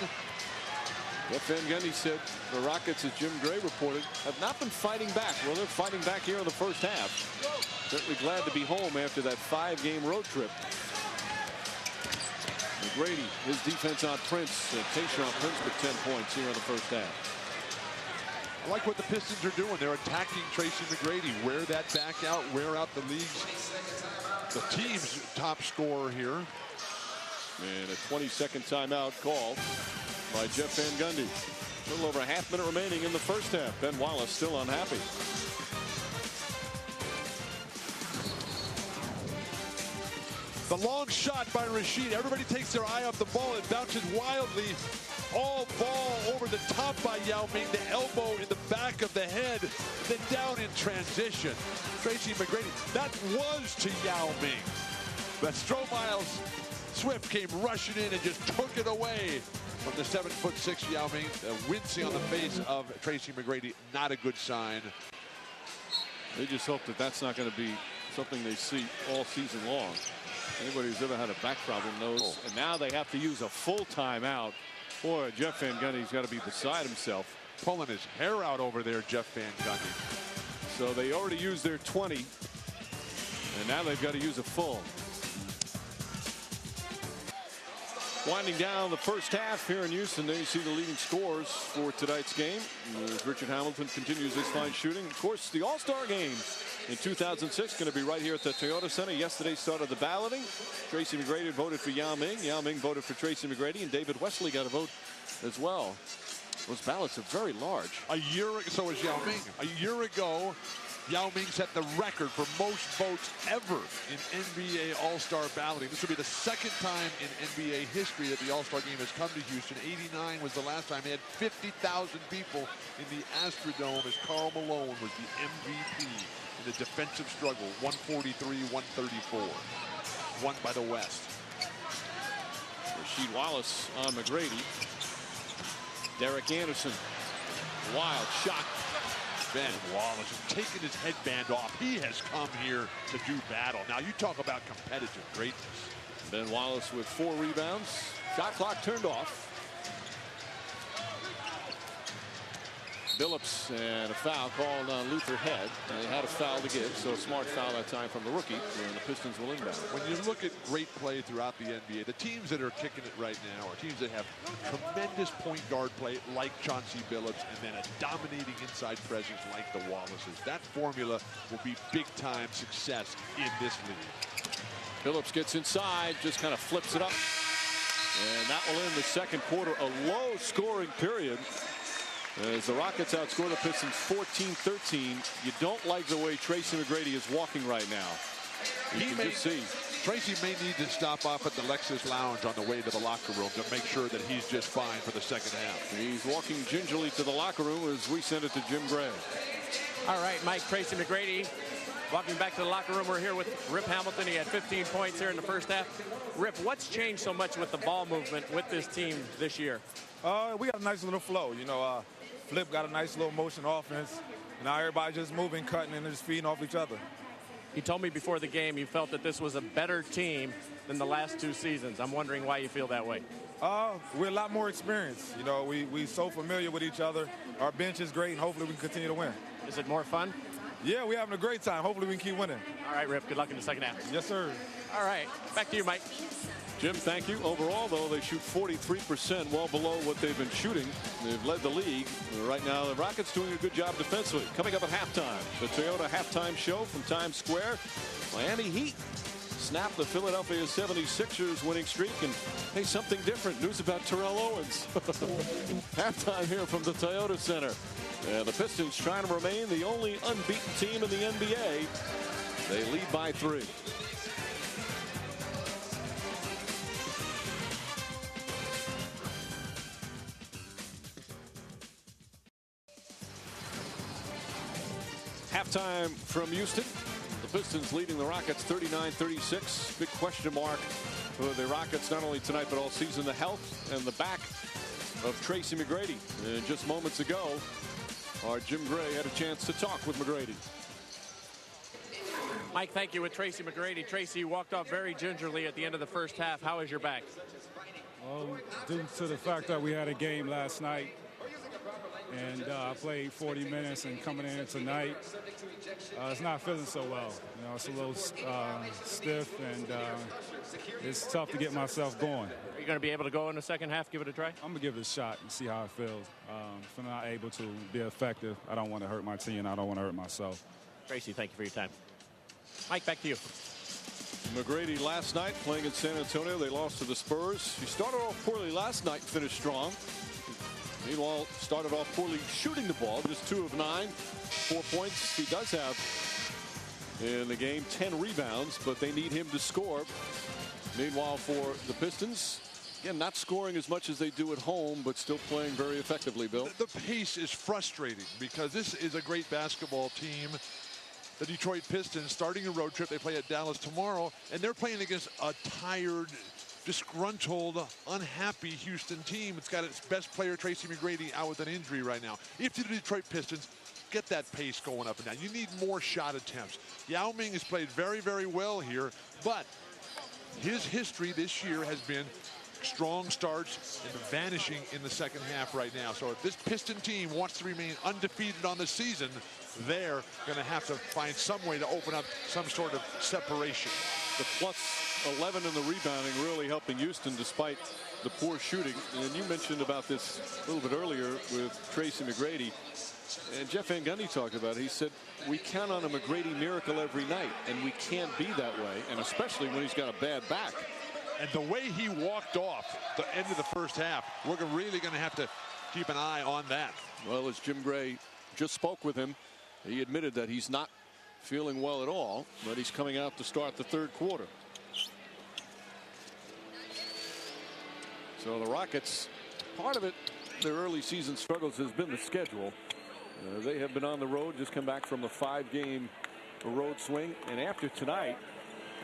Jeff Van Gundy said the Rockets, as Jim Gray reported, have not been fighting back. Well, they're fighting back here in the first half. Certainly glad to be home after that 5-game road trip. McGrady, his defense on Prince. Tayshaun Prince with 10 points here in the first half. I like what the Pistons are doing. They're attacking Tracy McGrady. Wear that back out, wear out the league's, the team's top scorer here. And a 20-second timeout called by Jeff Van Gundy. A little over a half-minute remaining in the first half. Ben Wallace still unhappy. The long shot by Rashid. Everybody takes their eye off the ball. It bounces wildly. All ball over the top by Yao Ming. The elbow in the back of the head. Then down in transition. Tracy McGrady. That was to Yao Ming. But Miles Swift came rushing in and just took it away from the 7'6" Yao Ming. Wincing on the face of Tracy McGrady. Not a good sign. They just hope that that's not going to be something they see all season long. Anybody who's ever had a back problem knows. Oh. And now they have to use a full timeout. Boy, Jeff Van Gundy's got to be beside himself. Pulling his hair out over there, Jeff Van Gundy. So they already used their 20. And now they've got to use a full. Winding down the first half here in Houston, there you see the leading scorers for tonight's game. As Richard Hamilton continues his fine shooting. Of course, the All-Star game in 2006 going to be right here at the Toyota Center. Yesterday started the balloting. Tracy McGrady voted for Yao Ming. Yao Ming voted for Tracy McGrady, and David Wesley got a vote as well. Those ballots are very large. A year ago, so is Yao Ming. A year ago, Yao Ming set the record for most votes ever in NBA All-Star balloting. This will be the second time in NBA history that the All-Star game has come to Houston. '89 was the last time. They had 50,000 people in the Astrodome as Karl Malone was the MVP in the defensive struggle. 143-134. Won by the West. Rasheed Wallace on McGrady. Derek Anderson. Wild shot. Ben Wallace is taking his headband off. He has come here to do battle. Now you talk about competitive greatness. Ben Wallace with 4 rebounds. Shot clock turned off. Billups and a foul called on Luther Head. They had a foul to give, so a smart foul that time from the rookie, and the Pistons will inbound. When you look at great play throughout the NBA, the teams that are kicking it right now are teams that have tremendous point guard play like Chauncey Billups, and then a dominating inside presence like the Wallaces. That formula will be big-time success in this league. Billups gets inside, just kind of flips it up. And that will end the second quarter, a low-scoring period. As the Rockets outscore the Pistons 14-13. You don't like the way Tracy McGrady is walking right now. You can just see. Tracy may need to stop off at the Lexus Lounge on the way to the locker room to make sure that he's just fine for the second half. He's walking gingerly to the locker room as we send it to Jim Gray. All right, Mike, Tracy McGrady walking back to the locker room. We're here with Rip Hamilton. He had 15 points here in the first half. Rip, what's changed so much with the ball movement with this team this year? We got a nice little flow. You know, Flip got a nice little motion offense. Now everybody just moving, cutting, and just feeding off each other. He told me before the game you felt that this was a better team than the last 2 seasons. I'm wondering why you feel that way. We're a lot more experienced. You know, we so familiar with each other. Our bench is great, and hopefully we can continue to win. Is it more fun? Yeah, we're having a great time. Hopefully we can keep winning. All right, Rip, good luck in the second half. Yes, sir. All right, back to you, Mike. Jim, thank you. Overall, though, they shoot 43%, well below what they've been shooting. They've led the league. Right now, the Rockets doing a good job defensively. Coming up at halftime, the Toyota halftime show from Times Square. Miami Heat snap the Philadelphia 76ers winning streak. And, hey, something different. News about Terrell Owens. Halftime here from the Toyota Center. The Pistons trying to remain the only unbeaten team in the NBA. They lead by 3. Halftime from Houston. The Pistons leading the Rockets 39-36. Big question mark for the Rockets not only tonight but all season. The health and the back of Tracy McGrady. And just moments ago, our Jim Gray had a chance to talk with McGrady. Mike, thank you with Tracy McGrady. Tracy, you walked off very gingerly at the end of the first half. How is your back? Well, due to the fact that we had a game last night, and I played 40 minutes, and coming in tonight, it's not feeling so well. You know, it's a little stiff, and it's tough to get myself going. Are you going to be able to go in the second half, give it a try? I'm going to give it a shot and see how it feels. If I'm not able to be effective, I don't want to hurt my team, I don't want to hurt myself. Tracy, thank you for your time. Mike, back to you. McGrady last night playing in San Antonio. They lost to the Spurs. He started off poorly last night, finished strong. Meanwhile, started off poorly shooting the ball, just 2 of 9, 4 points. He does have in the game 10 rebounds, but they need him to score. Meanwhile, for the Pistons, again, not scoring as much as they do at home, but still playing very effectively, Bill. The pace is frustrating because this is a great basketball team. The Detroit Pistons starting a road trip. They play at Dallas tomorrow, and they're playing against a tired, disgruntled, unhappy Houston team. It's got its best player, Tracy McGrady, out with an injury right now. If you're the Detroit Pistons, get that pace going up and down. You need more shot attempts. Yao Ming has played very, very well here, but his history this year has been strong starts and vanishing in the second half right now. So if this Piston team wants to remain undefeated on the season, they're going to have to find some way to open up some sort of separation. The plus 11 in the rebounding really helping Houston despite the poor shooting. And you mentioned about this a little bit earlier with Tracy McGrady. And Jeff Van Gundy talked about it. He said, we count on a McGrady miracle every night, and we can't be that way, and especially when he's got a bad back. And the way he walked off the end of the first half, we're really going to have to keep an eye on that. Well, as Jim Gray just spoke with him, he admitted that he's not feeling well at all, but he's coming out to start the third quarter. So the Rockets, part of it, their early season struggles has been the schedule. They have been on the road, just come back from a 5-game road swing. And after tonight,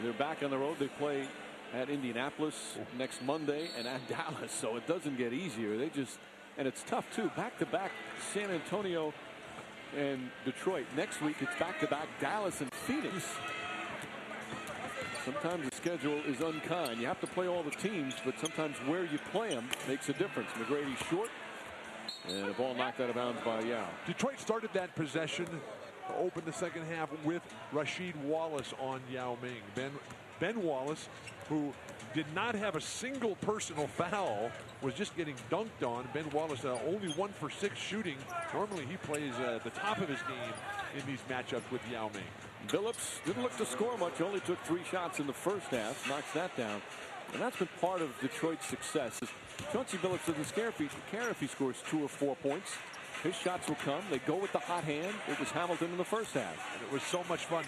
they're back on the road. They play at Indianapolis next Monday and at Dallas. So it doesn't get easier. And it's tough too. Back-to-back San Antonio and Detroit. Next week, it's back-to-back Dallas and Phoenix. Sometimes the schedule is unkind. You have to play all the teams, but sometimes where you play them makes a difference. McGrady's short, and the ball knocked out of bounds by Yao. Detroit started that possession to open the second half with Rasheed Wallace on Yao Ming. Ben Wallace, who did not have a single personal foul, was just getting dunked on. Ben Wallace only 1 for 6 shooting. Normally he plays at the top of his game in these matchups with Yao Ming. Billups Didn't look to score much, only took 3 shots in the first half, knocks that down. And that's been part of Detroit's success. Chauncey Billups doesn't care if he scores 2 or 4 points. His shots will come. They go with the hot hand. It was Hamilton in the first half. And it was so much fun.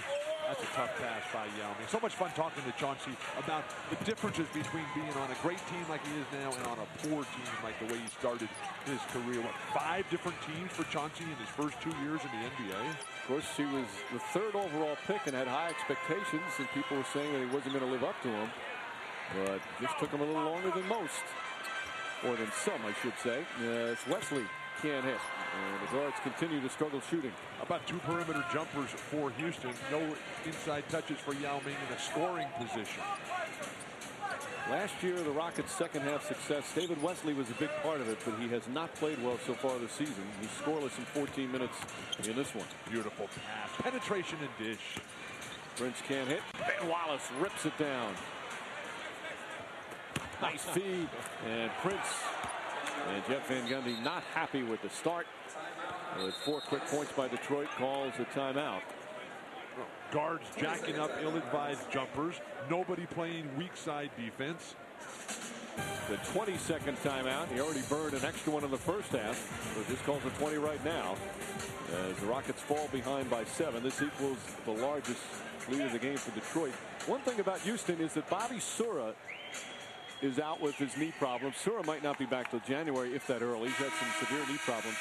That's a tough pass by Yao Ming. So much fun talking to Chauncey about the differences between being on a great team like he is now and on a poor team like the way he started his career. 5 different teams for Chauncey in his first 2 years in the NBA. Of course, he was the 3rd overall pick and had high expectations, and people were saying that he wasn't going to live up to them. But just took him a little longer than most, or than some, I should say. It's Wesley can't hit. And the guards continue to struggle shooting. About 2 perimeter jumpers for Houston. No inside touches for Yao Ming in a scoring position. Last year, the Rockets' second half success, David Wesley was a big part of it, but he has not played well so far this season. He's scoreless in 14 minutes in this one. Beautiful pass. Penetration and dish. Prince can't hit. Ben Wallace rips it down. Nice feed. And Prince and Jeff Van Gundy not happy with the start. With 4 quick points by Detroit, calls a timeout. Guards jacking up ill-advised jumpers. Nobody playing weak side defense. The 22nd timeout. He already burned an extra one in the first half. So just calls a 20 right now. As the Rockets fall behind by 7. This equals the largest lead of the game for Detroit. One thing about Houston is that Bobby Sura is out with his knee problem. Sura might not be back till January, if that early. He's had some severe knee problems.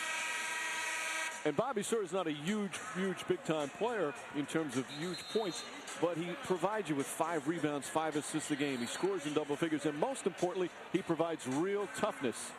And Bobby Sura is not a huge big-time player in terms of huge points, but he provides you with 5 rebounds, 5 assists a game. He scores in double figures, and most importantly, he provides real toughness.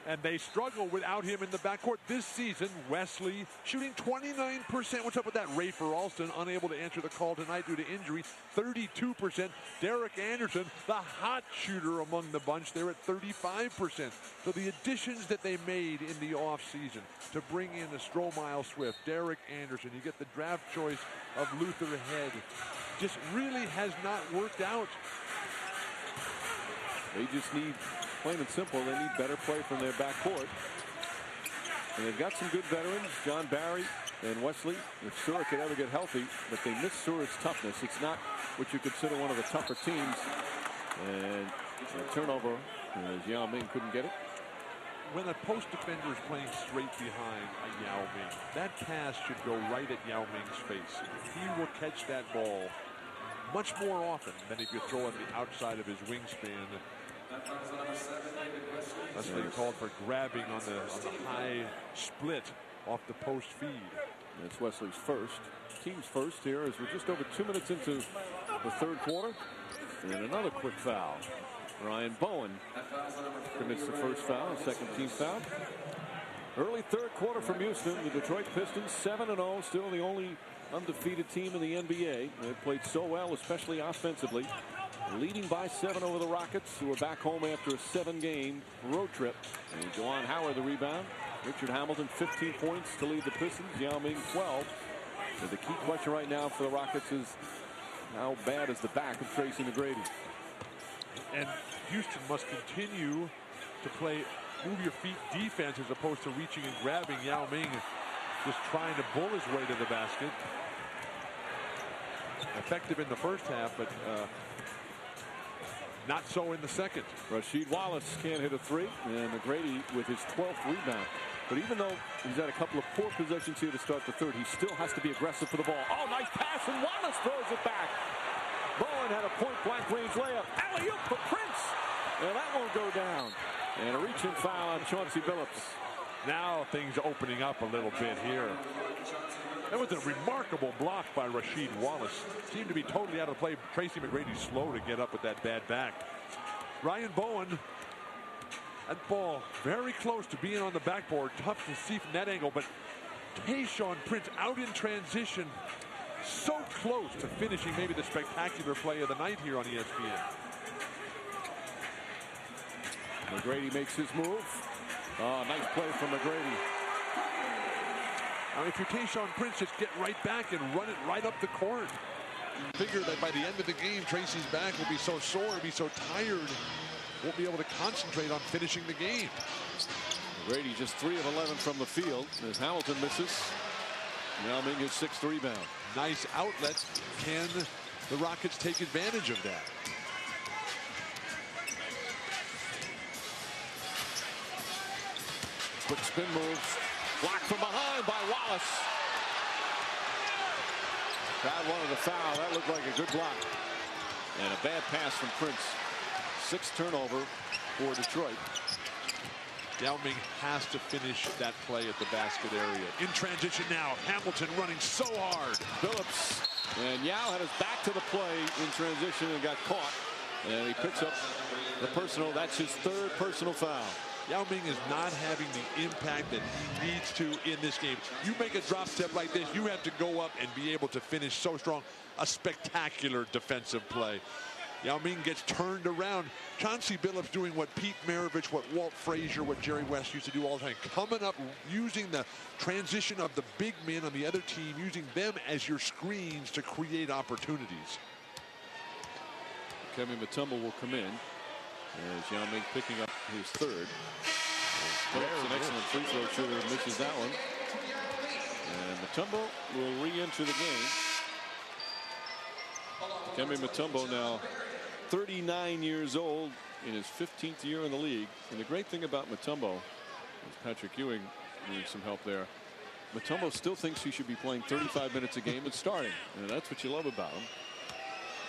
And they struggle without him in the backcourt this season. Wesley shooting 29%. What's up with that? Rafer Alston unable to answer the call tonight due to injury. 32%. Derek Anderson, the hot shooter among the bunch, they're at 35%. So the additions that they made in the offseason to bring in the Stromile Swift, Derek Anderson, you get the draft choice of Luther Head, just really has not worked out. They just need, plain and simple, they need better play from their backcourt. And they've got some good veterans, John Barry and Wesley. If Sura could ever get healthy, but they miss Sura's toughness. It's not what you consider one of the tougher teams. And a turnover as Yao Ming couldn't get it. When a post defender is playing straight behind a Yao Ming, that pass should go right at Yao Ming's face. He will catch that ball much more often than if you throw it the outside of his wingspan. That's what they called for grabbing on the high split off the post feed. That's Wesley's first. Team's first here as we're just over 2 minutes into the third quarter. And another quick foul. Ryan Bowen commits the first foul, second team foul. Early third quarter from Houston. The Detroit Pistons 7-0, still the only undefeated team in the NBA. They've played so well, especially offensively. Leading by 7 over the Rockets, who are back home after a 7-game road trip. And Juwan Howard the rebound. Richard Hamilton 15 points to lead the Pistons. Yao Ming 12. So the key question right now for the Rockets is how bad is the back of Tracy McGrady? And Houston must continue to play move your feet defense as opposed to reaching and grabbing. Yao Ming just trying to bull his way to the basket. Effective in the first half, but not so in the second. Rasheed Wallace can't hit a three, and McGrady with his 12th rebound. But even though he's had a couple of poor possessions here to start the third, he still has to be aggressive for the ball. Oh, nice pass, and Wallace throws it back. Bowen had a point-blank range layup. Alley-oop for Prince, and that won't go down. And a reach-in foul on Chauncey Billups. Now things opening up a little bit here. That was a remarkable block by Rasheed Wallace. Seemed to be totally out of play. Tracy McGrady's slow to get up with that bad back. Ryan Bowen, that ball very close to being on the backboard. Tough to see from that angle, but Tayshaun Prince out in transition. So close to finishing maybe the spectacular play of the night here on ESPN. McGrady makes his move. Oh, nice play from McGrady. Now, if you're Tayshaun Prince, just get right back and run it right up the court. Figure that by the end of the game, Tracy's back will be so sore, be so tired, won't be able to concentrate on finishing the game. McGrady just 3 of 11 from the field as Hamilton misses. Yao Ming his 6th rebound. Nice outlet. Can the Rockets take advantage of that? Quick spin moves. Blocked from behind by Wallace. Crowd wanted a foul. That looked like a good block. And a bad pass from Prince. 6th turnover for Detroit. Yao Ming has to finish that play at the basket area. In transition now. Hamilton running so hard. Billups. And Yao had his back to the play in transition and got caught. And he picks up the personal. That's his 3rd personal foul. Yao Ming is not having the impact that he needs to in this game. You make a drop step like this, you have to go up and be able to finish so strong. A spectacular defensive play. Yao Ming gets turned around. Chauncey Billups doing what Pete Maravich, what Walt Frazier, what Jerry West used to do all the time. Coming up, using the transition of the big men on the other team, using them as your screens to create opportunities. Kevin Mutombo will come in as Yao Ming picking up his 3rd. Billups, an excellent free throw shooter, misses that one. And Mutombo will re-enter the game. Kemi Mutombo now 39 years old in his 15th year in the league. And the great thing about Mutombo is Patrick Ewing needs some help there. Mutombo still thinks he should be playing 35 minutes a game and starting. And that's what you love about him.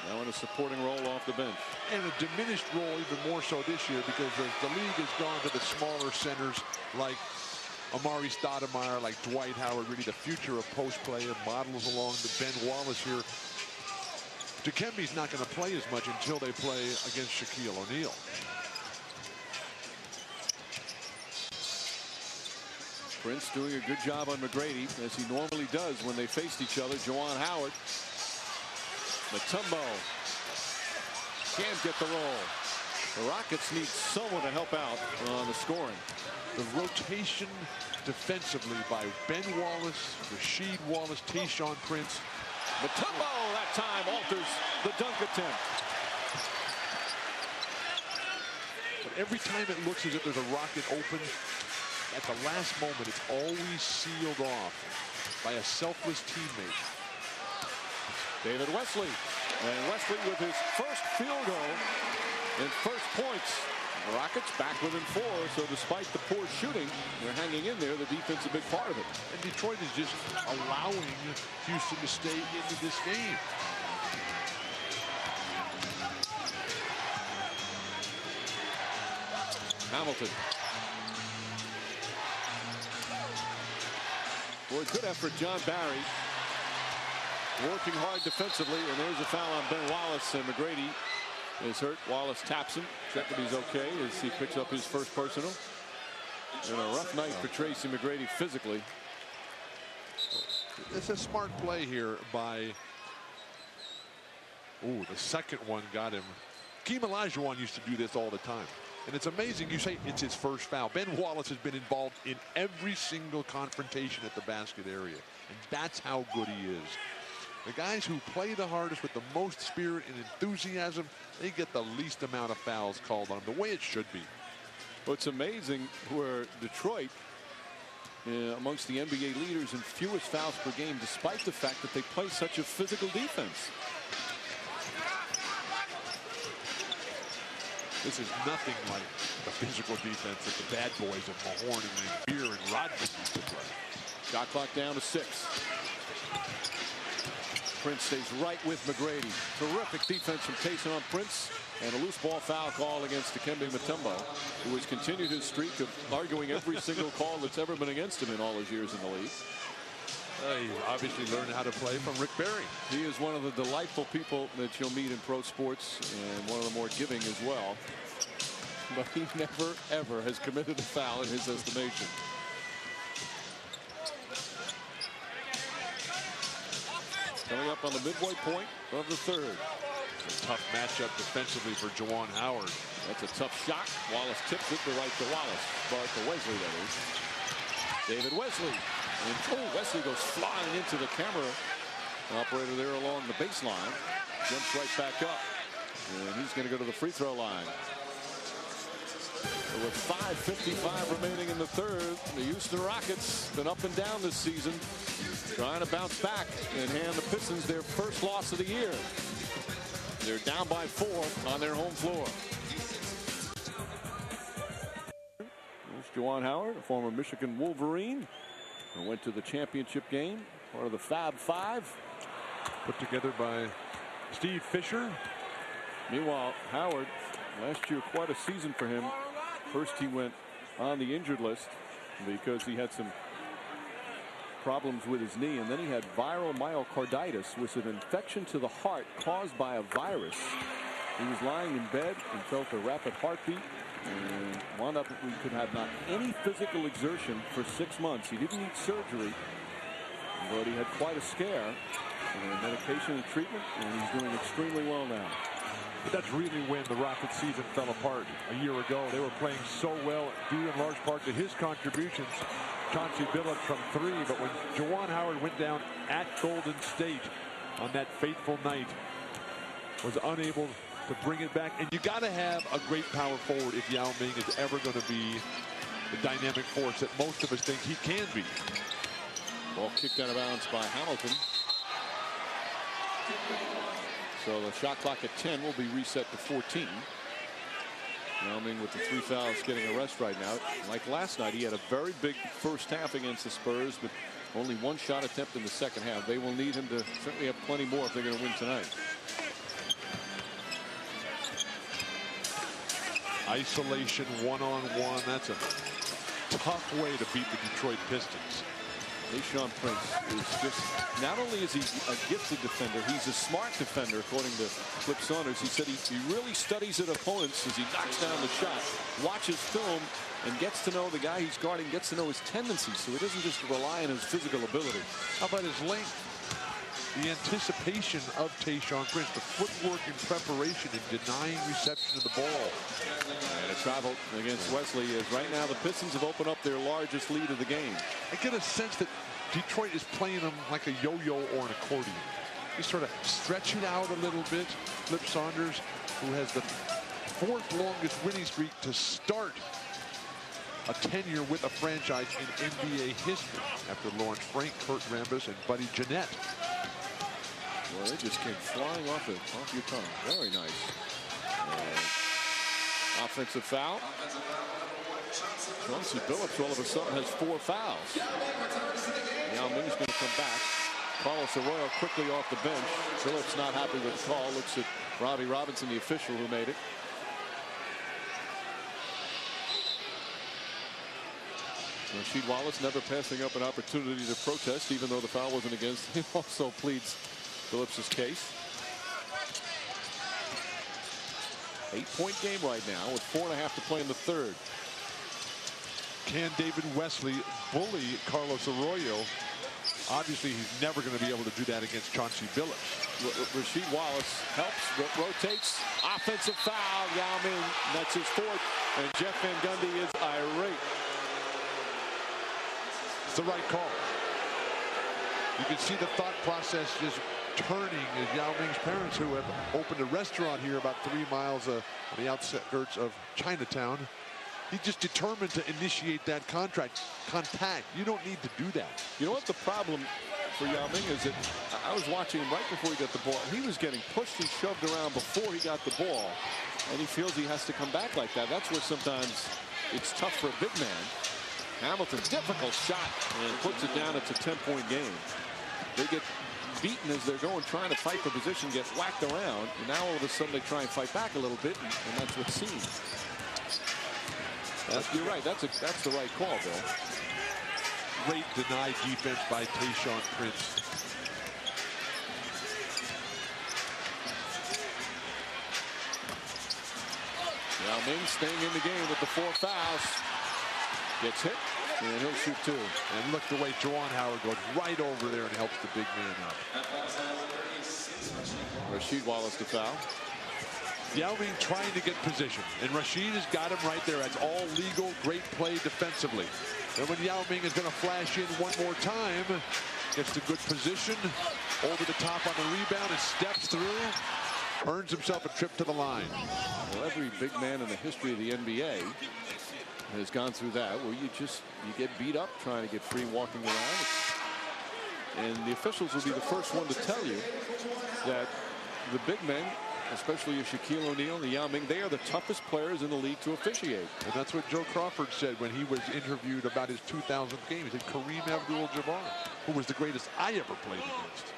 Now in a supporting role off the bench. And a diminished role even more so this year because the league has gone to the smaller centers like Amari Stoudemire, like Dwight Howard, really the future of post play and models along the Ben Wallace here. Dikembe's not going to play as much until they play against Shaquille O'Neal. Prince doing a good job on McGrady, as he normally does when they faced each other. Juwan Howard. Mutombo can't get the roll. The Rockets need someone to help out on the scoring. The rotation defensively by Ben Wallace, Rasheed Wallace, Tayshaun Prince. Mutombo that time alters the dunk attempt. But every time it looks as if there's a Rocket open, at the last moment, it's always sealed off by a selfless teammate. David Wesley. And Wesley with his first field goal and first points. The Rockets back within 4, so despite the poor shooting, they're hanging in there. The defense a big part of it. And Detroit is just allowing Houston to stay into this game. Hamilton. Boy, good effort, John Barry. Working hard defensively, and there's a foul on Ben Wallace, and McGrady is hurt. Wallace taps him, check that he's okay as he picks up his first personal. And a rough night for Tracy McGrady physically. It's a smart play here by... Ooh, the second one got him. Keem Olajuwon used to do this all the time. And it's amazing, you say it's his first foul. Ben Wallace has been involved in every single confrontation at the basket area. And that's how good he is. The guys who play the hardest with the most spirit and enthusiasm, they get the least amount of fouls called on them, the way it should be. Well, it's amazing where Detroit, amongst the NBA leaders in fewest fouls per game, despite the fact that they play such a physical defense. This is nothing like the physical defense that the bad boys of Mahorn and Lambeer and Rodman used to play. Shot clock down to 6. Prince stays right with McGrady. Terrific defense from Tayshaun Prince, and a loose ball foul call against Dikembe Mutombo, who has continued his streak of arguing every single call that's ever been against him in all his years in the league. He obviously learned how to play from Rick Barry. He is one of the delightful people that you'll meet in pro sports, and one of the more giving as well. But he never, ever has committed a foul in his estimation. Coming up on the midway point of the third. A tough matchup defensively for Juwan Howard. That's a tough shot. Wallace tips it to right to Wallace. But to Wesley, that is. David Wesley. And Wesley goes flying into the camera operator there along the baseline. Jumps right back up. And he's going to go to the free throw line. So with 5:55 remaining in the third, the Houston Rockets been up and down this season, trying to bounce back and hand the Pistons their first loss of the year. They're down by 4 on their home floor. There's Juwan Howard, a former Michigan Wolverine, who went to the championship game, part of the Fab Five. Put together by Steve Fisher. Meanwhile, Howard, last year quite a season for him. First he went on the injured list because he had some problems with his knee, and then he had viral myocarditis, which is an infection to the heart caused by a virus. He was lying in bed and felt a rapid heartbeat and wound up, we could have not any physical exertion for 6 months. He didn't need surgery, but he had quite a scare, and medication and treatment, and he's doing extremely well now. But that's really when the Rockets season fell apart a year ago. They were playing so well, due in large part to his contributions. Chauncey Billups from 3, but when Juwan Howard went down at Golden State on that fateful night, was unable to bring it back. And you got to have a great power forward if Yao Ming is ever going to be the dynamic force that most of us think he can be. Ball kicked out of bounds by Hamilton. So the shot clock at 10 will be reset to 14. Yao Ming with the 3 fouls getting a rest right now. Like last night, he had a very big first half against the Spurs, but only 1 shot attempt in the second half. They will need him to certainly have plenty more if they're going to win tonight. Isolation, one-on-one. That's a tough way to beat the Detroit Pistons. Tayshaun Prince is just, not only is he a gifted defender, he's a smart defender, according to Flip Saunders. He said he really studies his opponents as he knocks down the shot, watches film, and gets to know the guy he's guarding, gets to know his tendencies, so he doesn't just rely on his physical ability. How about his length? The anticipation of Tayshaun Prince, the footwork and preparation in denying reception of the ball. And a travel against Wesley as right now the Pistons have opened up their largest lead of the game. I get a sense that Detroit is playing them like a yo-yo or an accordion. You sort of stretch it out a little bit. Flip Saunders, who has the 4th longest winning streak to start a tenure with a franchise in NBA history after Lawrence Frank, Kurt Rambis, and Buddy Jeanette. Well, they just came flying off your tongue. Very nice. Offensive foul. Chauncey Billups all of a sudden has 4 fouls. Yao Ming's going to come back. Carlos Arroyo quickly off the bench. Billups not happy with the call. Looks at Robbie Robinson, the official who made it. Rasheed Wallace never passing up an opportunity to protest, even though the foul wasn't against him. Also pleads Billups' case. 8-point game right now with 4.5 to play in the 3rd. Can David Wesley bully Carlos Arroyo? Obviously, he's never going to be able to do that against Chauncey Billups. Rasheed Wallace helps, rotates, offensive foul. Yao Ming, that's his 4th, and Jeff Van Gundy is irate. It's the right call. You can see the thought process just turning as Yao Ming's parents, who have opened a restaurant here about 3 miles on the outskirts of Chinatown. He's just determined to initiate that contact. You don't need to do that. You know what the problem for Yao Ming is? That I was watching him right before he got the ball. He was getting pushed and shoved around before he got the ball, and he feels he has to come back like that. That's where sometimes it's tough for a big man. Hamilton, difficult shot, and puts it down. It's a 10-point game. They get beaten as they're going, trying to fight for position, get whacked around, and now all of a sudden they try and fight back a little bit, and that's what's seen. You're right. That's the right call, Bill. Great denied defense by Tayshaun Prince. Yao Ming staying in the game with the 4 fouls. Gets hit, and he'll shoot 2. And look the way Juwan Howard goes right over there and helps the big man up. Rasheed Wallace to foul. Yao Ming trying to get position, and Rasheed has got him right there. That's all legal, great play defensively. And when Yao Ming is going to flash in one more time, gets to good position, over the top on the rebound, and steps through, earns himself a trip to the line. Well, every big man in the history of the NBA has gone through that, where you get beat up trying to get free walking around. And the officials will be the first one to tell you that the big men, especially Shaquille O'Neal and Yao Ming, they are the toughest players in the league to officiate. And that's what Joe Crawford said when he was interviewed about his 2000th game. He said Kareem Abdul-Jabbar, who was the greatest I ever played against.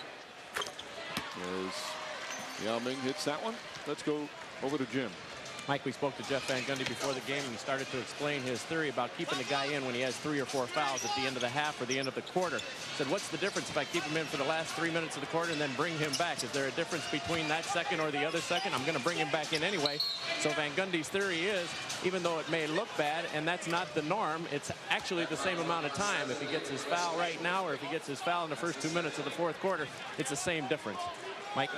As Yao Ming hits that one, let's go over to Jim. Mike, we spoke to Jeff Van Gundy before the game, and he started to explain his theory about keeping the guy in when he has 3 or 4 fouls at the end of the half or the end of the quarter. He said, what's the difference if I keep him in for the last 3 minutes of the quarter and then bring him back? Is there a difference between that second or the other second? I'm going to bring him back in anyway. So Van Gundy's theory is, even though it may look bad, and that's not the norm, it's actually the same amount of time. If he gets his foul right now or if he gets his foul in the first 2 minutes of the 4th quarter, it's the same difference. Mike?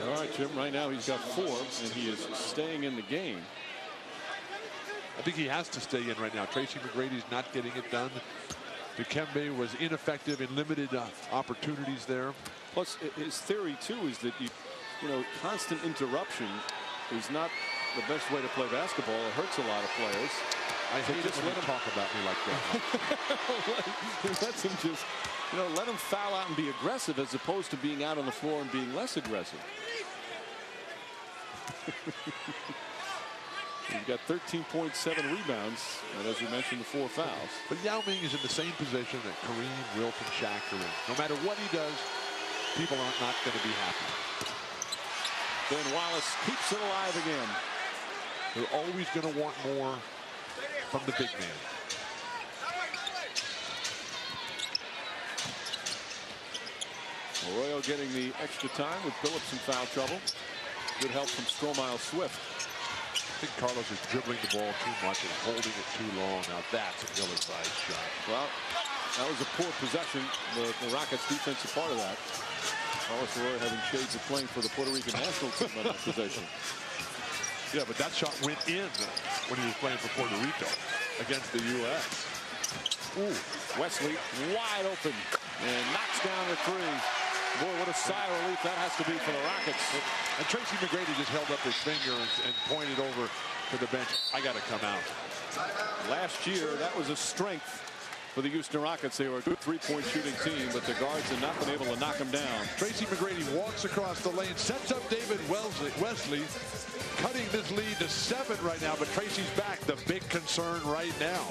All right, Jim, right now he's got 4, and he is staying in the game. I think he has to stay in right now. Tracy McGrady's not getting it done. Dikembe was ineffective in limited opportunities there. Plus, his theory, too, is that you know, constant interruption is not the best way to play basketball. It hurts a lot of players. I hate it when you talk about me like that. He lets him just, you know, let him foul out and be aggressive as opposed to being out on the floor and being less aggressive. He's got 13.7 rebounds, and as we mentioned, the 4 fouls. But Yao Ming is in the same position that Kareem, Wilt, and Shaq are in. No matter what he does, people are not going to be happy. Ben Wallace keeps it alive again. They're always going to want more from the big man. Arroyo getting the extra time with Phillips in foul trouble. Good help from Stromile Swift. I think Carlos is dribbling the ball too much and holding it too long. Now that's an ill-advised shot. Well, that was a poor possession. The Rockets defensive part of that. Carlos Arroyo having shades of playing for the Puerto Rican national team on that possession. Yeah, but that shot went in when he was playing for Puerto Rico against the U.S. Ooh, Wesley wide open and knocks down the three. Boy, what a sigh of relief that has to be for the Rockets. And Tracy McGrady just held up his finger and pointed over to the bench. I got to come out. Last year, that was a strength for the Houston Rockets. They were a good three-point shooting team, but the guards have not been able to knock them down. Tracy McGrady walks across the lane, sets up David Wesley, cutting this lead to 7 right now, but Tracy's back. The big concern right now.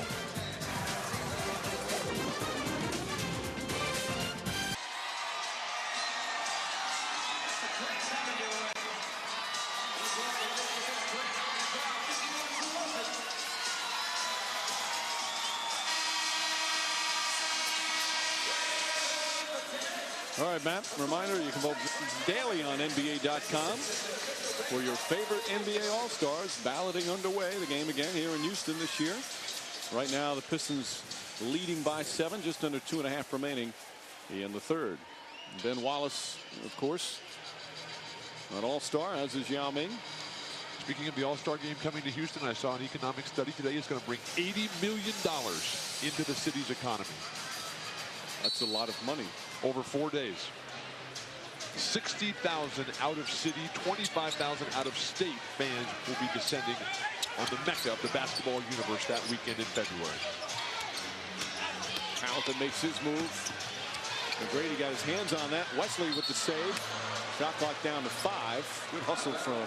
All right, Matt, reminder, you can vote daily on NBA.com for your favorite NBA All-Stars. Balloting underway. The game again here in Houston this year. Right now, the Pistons leading by 7, just under 2.5 remaining in the third. Ben Wallace, of course, an All-Star, as is Yao Ming. Speaking of the All-Star game coming to Houston, I saw an economic study today. It's going to bring $80 million into the city's economy. That's a lot of money. Over 4 days. 60,000 out of city, 25,000 out of state fans will be descending on the mecca of the basketball universe that weekend in February. Hamilton makes his move. McGrady got his hands on that. Wesley with the save. Shot clock down to 5. Good hustle from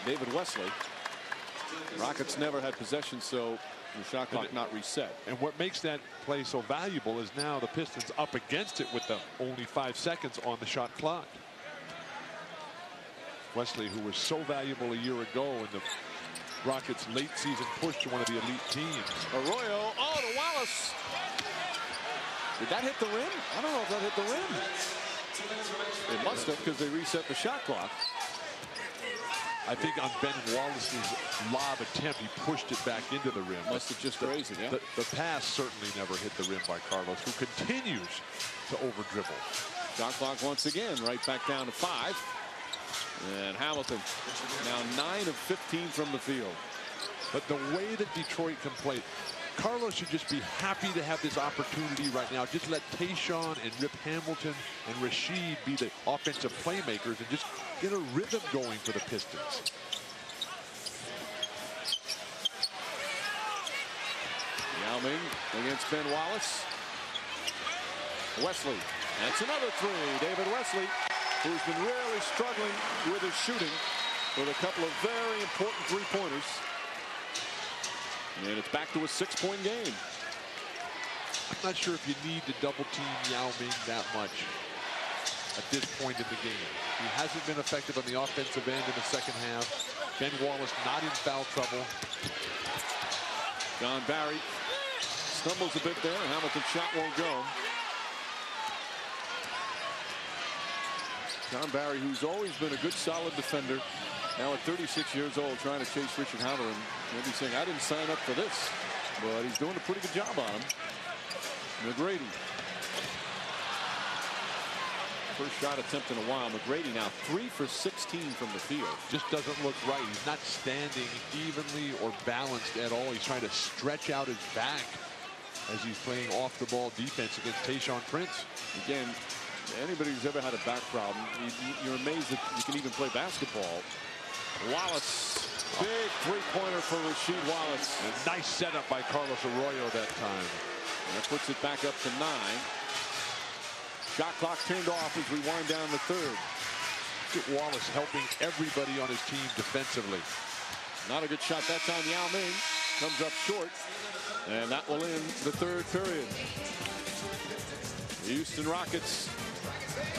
David Wesley. Rockets never had possession, so the shot clock not reset. And what makes that play so valuable is now the Pistons up against it with the only 5 seconds on the shot clock. Wesley, who was so valuable a year ago in the Rockets' late season push to one of the elite teams. Arroyo, oh, to Wallace. Did that hit the rim? I don't know if that hit the rim. It must have, because they reset the shot clock. I think on Ben Wallace's lob attempt, he pushed it back into the rim. Must have just grazed it, yeah. The pass certainly never hit the rim by Carlos, who continues to over-dribble. Shot clock once again, right back down to 5. And Hamilton now 9 of 15 from the field. But the way that Detroit can play, Carlos should just be happy to have this opportunity right now. Just let Tayshaun and Rip Hamilton and Rasheed be the offensive playmakers and just get a rhythm going for the Pistons. Yao Ming against Ben Wallace. Wesley. That's another 3. David Wesley, who's been really struggling with his shooting with a couple of very important 3-pointers. And it's back to a 6-point game. I'm not sure if you need to double team Yao Ming that much at this point in the game. He hasn't been effective on the offensive end in the second half. Ben Wallace not in foul trouble. John Barry stumbles a bit there. Hamilton's shot won't go. John Barry, who's always been a good, solid defender, now at 36 years old, trying to chase Richard Hamilton. Maybe saying, I didn't sign up for this. But he's doing a pretty good job on him. McGrady. First shot attempt in a while. McGrady now 3 for 16 from the field. Just doesn't look right. He's not standing evenly or balanced at all. He's trying to stretch out his back as he's playing off-the-ball defense against Tayshaun Prince. Again, anybody who's ever had a back problem, you're amazed that you can even play basketball. Wallace, big 3-pointer for Rasheed Wallace. A nice setup by Carlos Arroyo that time. And that puts it back up to 9. Shot clock turned off as we wind down the third. Look at Wallace helping everybody on his team defensively. Not a good shot that time. Yao Ming comes up short. And that will end the third period. The Houston Rockets,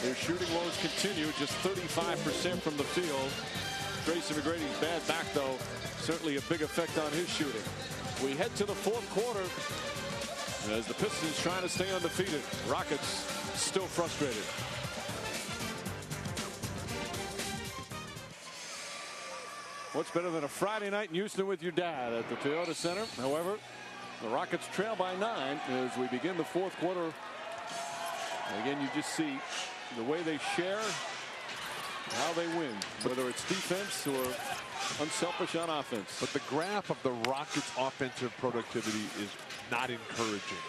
their shooting woes continue. Just 35% from the field. Tracy McGrady's bad back, though, certainly a big effect on his shooting. We head to the fourth quarter as the Pistons trying to stay undefeated. Rockets still frustrated. What's better than a Friday night in Houston with your dad at the Toyota Center? However, the Rockets trail by 9 as we begin the fourth quarter. And again, you just see the way they share, how they win, whether it's defense or unselfish on offense. But the graph of the Rockets' offensive productivity is not encouraging.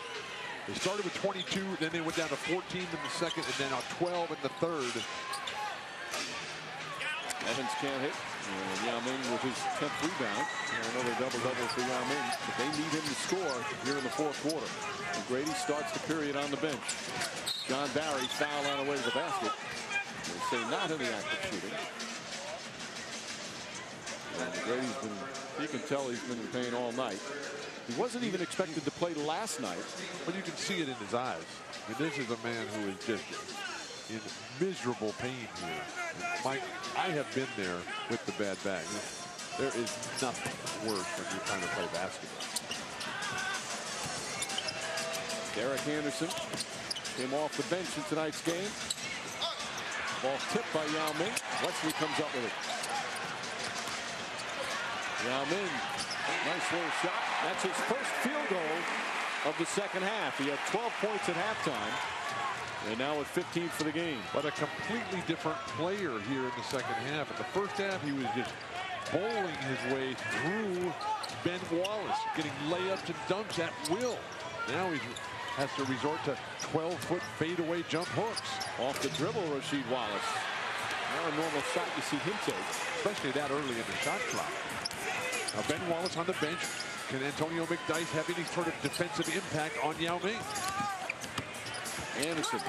They started with 22, then they went down to 14 in the second, and then 12 in the third. Evans can't hit. And Yao Ming with his 10th rebound. And another double-double for Yao Ming. But they need him to score here in the fourth quarter. And Grady starts the period on the bench. John Barry foul on the way to the basket. They say not in the act of shooting. And Grady's been, you can tell he's been in pain all night. He wasn't even expected to play last night. But you can see it in his eyes. I mean, this is a man who is just in miserable pain here. Mike, I have been there with the bad back. There is nothing worse when you're trying to play basketball. Derek Anderson came off the bench in tonight's game. Ball tipped by Yao Ming. Wesley comes up with it. Yao Ming, nice little shot. That's his first field goal of the second half. He had 12 points at halftime. And now with 15 for the game. But a completely different player here in the second half. In the first half, he was just bowling his way through Ben Wallace, getting layups and dunks at will. Now he has to resort to 12-foot fadeaway jump hooks. Off the dribble, Rasheed Wallace. Not a normal shot you see him take. Especially that early in the shot clock. Now Ben Wallace on the bench. Can Antonio McDyess have any sort of defensive impact on Yao Ming? Anderson.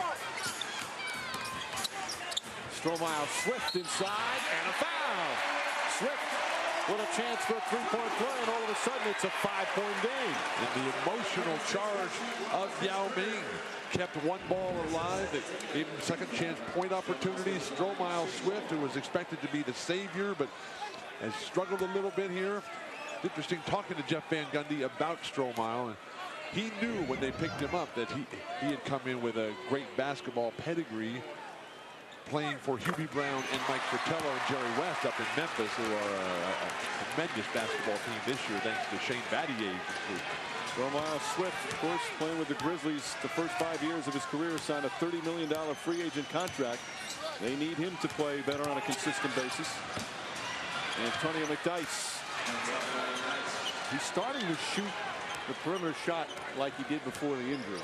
Stromile Swift inside and a foul. Swift with a chance for a three-point play, and all of a sudden it's a 5-point game. And the emotional charge of Yao Ming kept one ball alive. It gave him second chance point opportunities. Stromile Swift, who was expected to be the savior, but has struggled a little bit here. Interesting talking to Jeff Van Gundy about Stromile. And he knew when they picked him up that he had come in with a great basketball pedigree, playing for Hubie Brown and Mike Fratello and Jerry West up in Memphis, who are a tremendous basketball team this year, thanks to Shane Battier's improvement. Stromile Swift, of course, playing with the Grizzlies the first 5 years of his career, signed a $30 million free agent contract. They need him to play better on a consistent basis. Antonio McDyess. He's starting to shoot the perimeter shot like he did before the injury.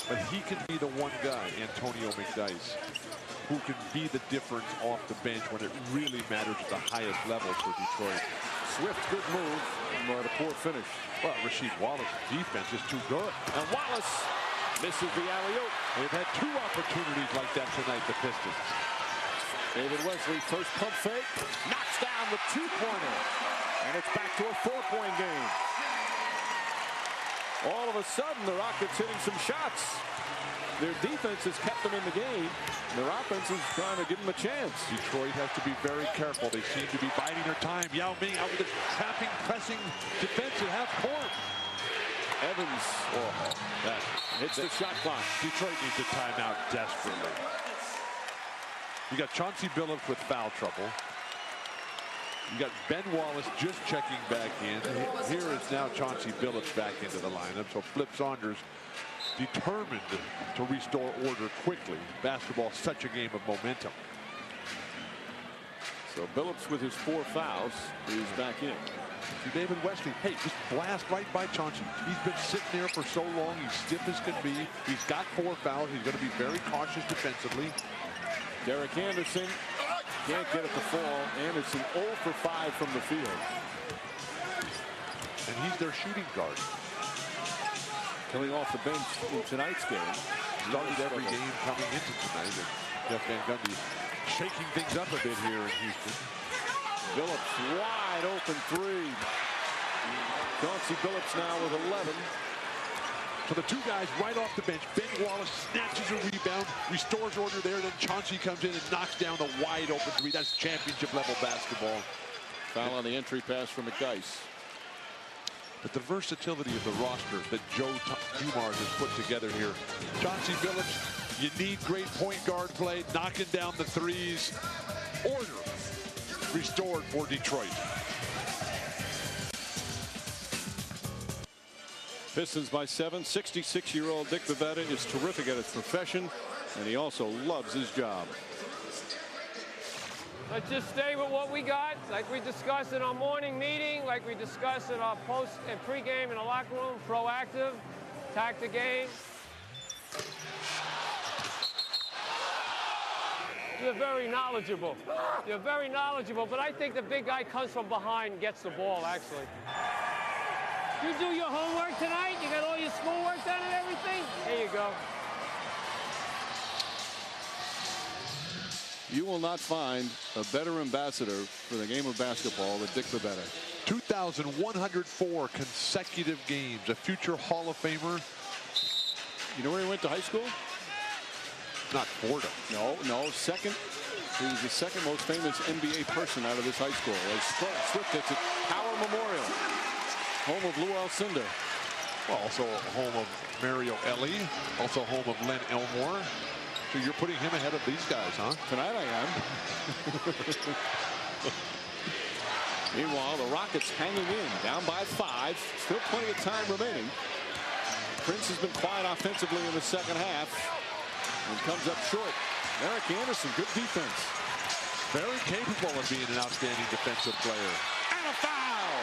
But he can be the one guy, Antonio McDyess, who can be the difference off the bench when it really matters at the highest level for Detroit. Swift, good move, but a poor finish. Well, Rasheed Wallace's defense is too good. And Wallace misses the alley-oop. They've had two opportunities like that tonight, the Pistons. David Wesley, first pump fake, knocks down the two-pointer. And it's back to a 4-point game. All of a sudden, the Rockets hitting some shots. Their defense has kept them in the game. Their offense is trying to give them a chance. Detroit has to be very careful. They seem to be biding their time. Yao Ming out with a tapping, pressing defense at half court. Evans that hits the shot clock. Detroit needs a timeout desperately. You got Chauncey Billups with foul trouble. You got Ben Wallace just checking back in. Here is now Chauncey Billups back into the lineup. So Flip Saunders determined to restore order quickly. Basketball is such a game of momentum. So Billups with his 4 fouls is back in. David Wesley, hey, just blast right by Chauncey. He's been sitting there for so long. He's stiff as can be. He's got 4 fouls. He's going to be very cautious defensively. Derek Anderson can't get it to fall. Anderson 0 for 5 from the field. And he's their shooting guard. Coming off the bench in tonight's game. Started every game coming into tonight. And Jeff Van Gundy shaking things up a bit here in Houston. Billups wide open 3. Chauncey Billups now with 11. So the two guys right off the bench. Ben Wallace snatches a rebound, restores order there. Then Chauncey comes in and knocks down the wide open 3. That's championship level basketball. Foul on the entry pass from McDyess. But the versatility of the roster that Joe Dumars has put together here. Chauncey Billups You need great point guard play, knocking down the threes. Order restored for Detroit. Pistons by 7. 66-year-old Dick Bavetta is terrific at his profession, and he also loves his job. Let's just stay with what we got, like we discussed in our morning meeting, like we discussed in our post and pregame in the locker room. Proactive, attack the game. You're very knowledgeable. You're very knowledgeable, but I think the big guy comes from behind and gets the ball, actually. You do your homework tonight? You got all your schoolwork done and everything? There you go. You will not find a better ambassador for the game of basketball than Dick Bavetta. 2,104 consecutive games. A future Hall of Famer. You know where he went to high school? Not Fordham. No, second. He was the second most famous NBA person out of this high school. As Swift gets it, Power Memorial, home of Lou Alcindor. Well, also home of Mario Elie, also home of Len Elmore. So you're putting him ahead of these guys, huh? Tonight I am. Meanwhile, the Rockets hanging in, down by 5. Still plenty of time remaining. Prince has been quiet offensively in the second half and comes up short. Eric Anderson, good defense. Very capable of being an outstanding defensive player. And a foul!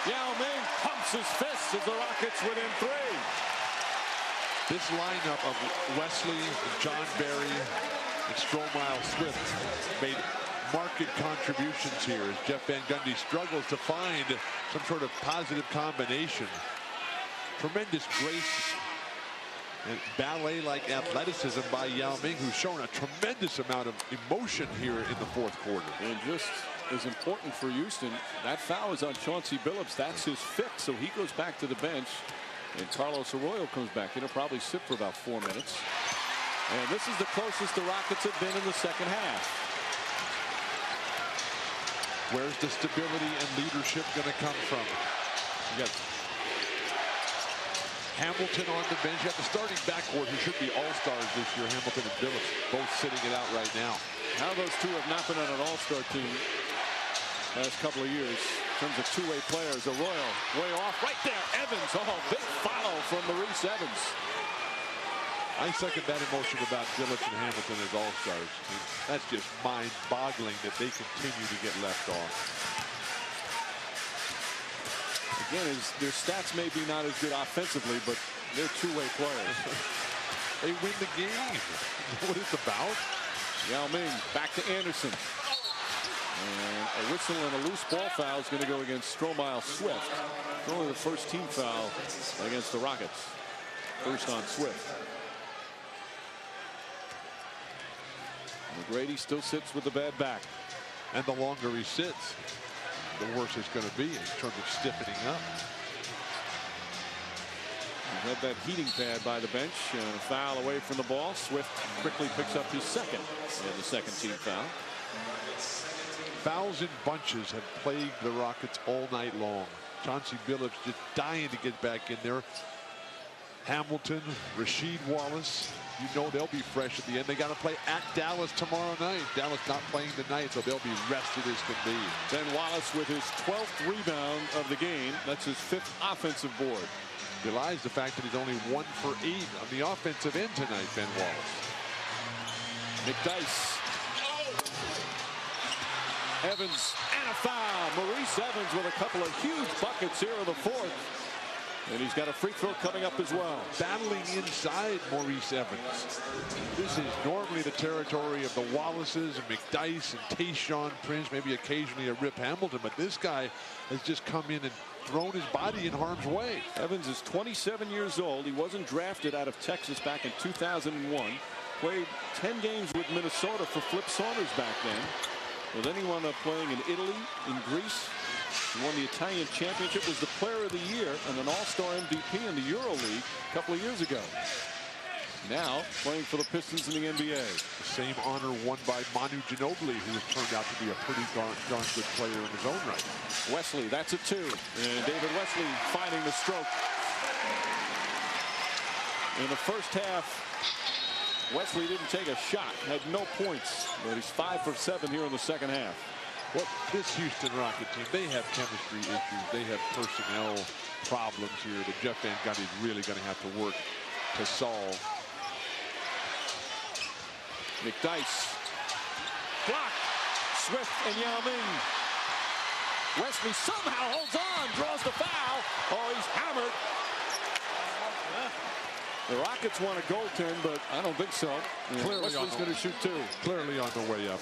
Yao Ming pumps his fist as the Rockets within 3. This lineup of Wesley, John Barry, and Stromile Swift made marked contributions here as Jeff Van Gundy struggles to find some sort of positive combination. Tremendous grace and ballet-like athleticism by Yao Ming, who's shown a tremendous amount of emotion here in the fourth quarter. And just as important for Houston, that foul is on Chauncey Billups. That's his fix, so he goes back to the bench. And Carlos Arroyo comes back in. He'll probably sit for about 4 minutes. And this is the closest the Rockets have been in the second half. Where's the stability and leadership going to come from? You got Hamilton on the bench. You got the starting backcourt who should be all-stars this year. Hamilton and Billups both sitting it out right now. Now those two have not been on an all-star team last couple of years. In terms of two-way players, Arroyo way off. Right there, Evans. Oh, big follow from Maurice Evans. I second that emotion about Billups and Hamilton as all-stars. That's just mind-boggling that they continue to get left off. Again, their stats may be not as good offensively, but they're two-way players. They win the game. What it's about. Yao Ming back to Anderson. And a whistle and a loose ball foul is going to go against Stromile Swift. It's only the first team foul against the Rockets. First on Swift. McGrady still sits with the bad back. And the longer he sits, the worse it's going to be in terms of stiffening up. He had that heating pad by the bench. And a foul away from the ball. Swift quickly picks up his second. And the second team foul. Fouls in bunches have plagued the Rockets all night long. Chauncey Billups just dying to get back in there. Hamilton, Rasheed Wallace, you know they'll be fresh at the end. They got to play at Dallas tomorrow night. Dallas not playing tonight, so they'll be rested as can be. Ben Wallace with his 12th rebound of the game. That's his 5th offensive board. Belies the fact that he's only 1 for 8 on the offensive end tonight, Ben Wallace. McDyess. Evans and a foul. Maurice Evans with a couple of huge buckets here in the fourth. And he's got a free throw coming up as well. Battling inside Maurice Evans. This is normally the territory of the Wallaces and McDyess and Tayshaun Prince, maybe occasionally a Rip Hamilton, but this guy has just come in and thrown his body in harm's way. Evans is 27 years old. He wasn't drafted out of Texas back in 2001. Played 10 games with Minnesota for Flip Saunders back then. Well, then he wound up playing in Italy, in Greece. He won the Italian championship, was the player of the year and an all-star MVP in the EuroLeague a couple of years ago. Now playing for the Pistons in the NBA. The same honor won by Manu Ginobili, who has turned out to be a pretty darn good player in his own right. Wesley, that's a 2. And David Wesley finding the stroke. In the first half, Wesley didn't take a shot, had no points, but he's 5 for 7 here in the second half. Well, this Houston Rocket team, they have chemistry issues. They have personnel problems here that Jeff Van Gundy is really going to have to work to solve. McDyess. Blocked. Swift and Yao Ming. Wesley somehow holds on, draws the foul. Oh, he's hammered. The Rockets want a goaltend, but I don't think so. Clearly Wesley's going to shoot 2. Clearly on the way up.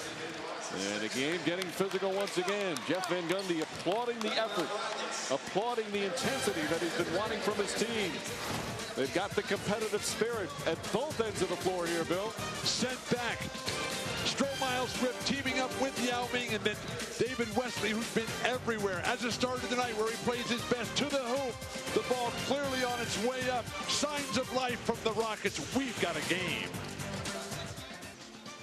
And the game getting physical once again. Jeff Van Gundy applauding the effort, applauding the intensity that he's been wanting from his team. They've got the competitive spirit at both ends of the floor here, Bill. Sent back. Stroh Swift teaming up with Yao Ming, and then David Wesley, who's been everywhere. As it started tonight, where he plays his best to the hoop. The ball clearly on its way up. Signs of life from the Rockets. We've got a game.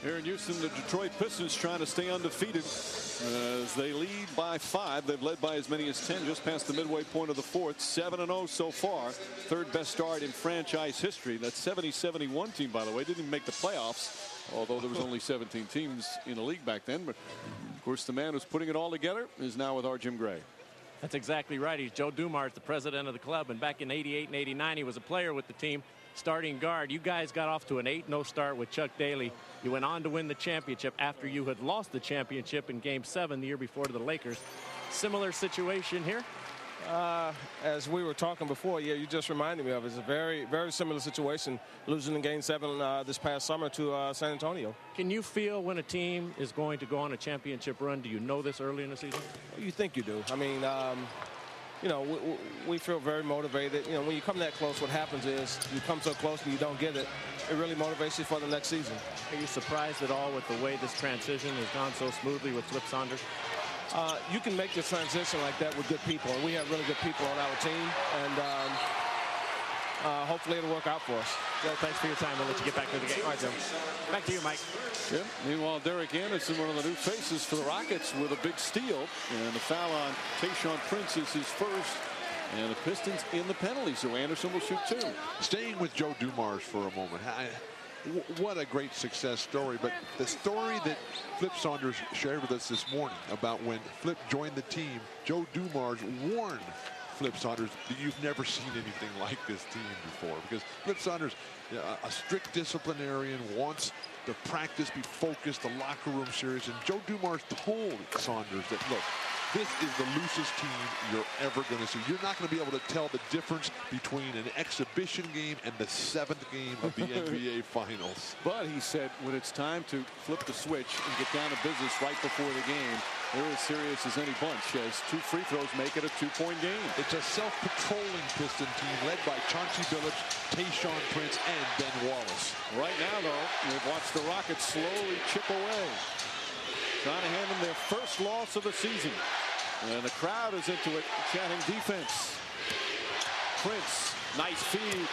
Here in Houston, the Detroit Pistons trying to stay undefeated as they lead by 5. They've led by as many as 10 just past the midway point of the fourth. 7-0 so far. Third best start in franchise history. That 70-71 team, by the way, didn't even make the playoffs, although there was only 17 teams in the league back then. But of course, the man who's putting it all together is now with our Jim Gray. That's exactly right. He's Joe Dumars, the president of the club, and back in '88 and '89 he was a player with the team, starting guard. You guys got off to an 8-0 start with Chuck Daly. You went on to win the championship after you had lost the championship in Game 7 the year before to the Lakers. Similar situation here? As we were talking before, yeah, you just reminded me of it. It's a very, very similar situation, losing in Game 7 this past summer to San Antonio. Can you feel when a team is going to go on a championship run? Do you know this early in the season? You think you do. I mean, you know, we feel very motivated. You know, when you come that close, what happens is you come so close and you don't get it. It really motivates you for the next season. Are you surprised at all with the way this transition has gone so smoothly with Flip Saunders? You can make this transition like that with good people, and we have really good people on our team, and hopefully it'll work out for us. Well, thanks for your time. We'll let you get back to the game. All right, Jim. Back to you, Mike. Yep. Meanwhile, Derek Anderson, one of the new faces for the Rockets, with a big steal, and the foul on Tayshaun Prince is his first. And the Pistons in the penalty, so Anderson will shoot 2. Staying with Joe Dumars for a moment. What a great success story. But the story that Flip Saunders shared with us this morning about when Flip joined the team, Joe Dumars warned Flip Saunders that you've never seen anything like this team before. Because Flip Saunders, a strict disciplinarian, wants the practice, be focused, the locker room serious. And Joe Dumars told Saunders that, look, this is the loosest team you're ever going to see. You're not going to be able to tell the difference between an exhibition game and the 7th game of the NBA Finals. But he said when it's time to flip the switch and get down to business right before the game, they're as serious as any bunch, as 2 free throws make it a 2-point game. It's a self-patrolling Piston team led by Chauncey Billups, Tayshaun Prince, and Ben Wallace. Right now, though, we've watched the Rockets slowly chip away, trying to hand them their first loss of the season. And the crowd is into it, chanting defense. Prince, nice feed.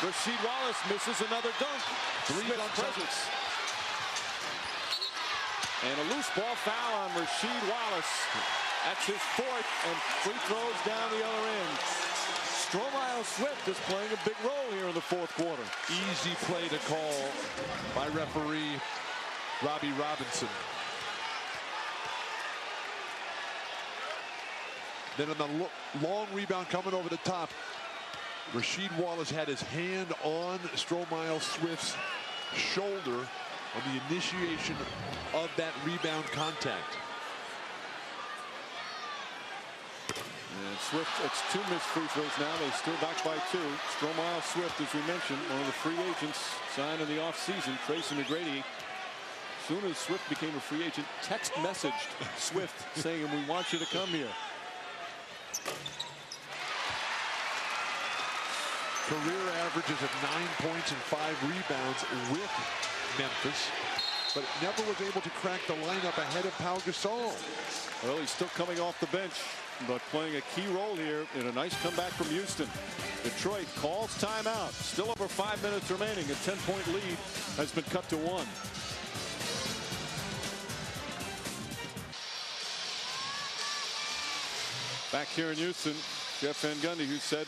Rasheed Wallace misses another dunk. 3 on presence. And a loose ball foul on Rasheed Wallace. That's his 4th, and free throws down the other end. Stroh Swift is playing a big role here in the 4th quarter. Easy play to call by referee Robbie Robinson. Then on the long rebound coming over the top, Rasheed Wallace had his hand on Stroh Swift's shoulder on the initiation of that rebound contact. And Swift, it's 2 missed free throws now. They still back by 2. Stroh Swift, as we mentioned, one of the free agents signed in the offseason. Tracy McGrady, as soon as Swift became a free agent, text messaged Swift saying, we want you to come here. Career averages of 9 points and 5 rebounds with Memphis, but never was able to crack the lineup ahead of Pau Gasol. Well, he's still coming off the bench, but playing a key role here in a nice comeback from Houston. Detroit calls timeout. Still over 5 minutes remaining. A 10-point lead has been cut to 1. Back here in Houston, Jeff Van Gundy, who said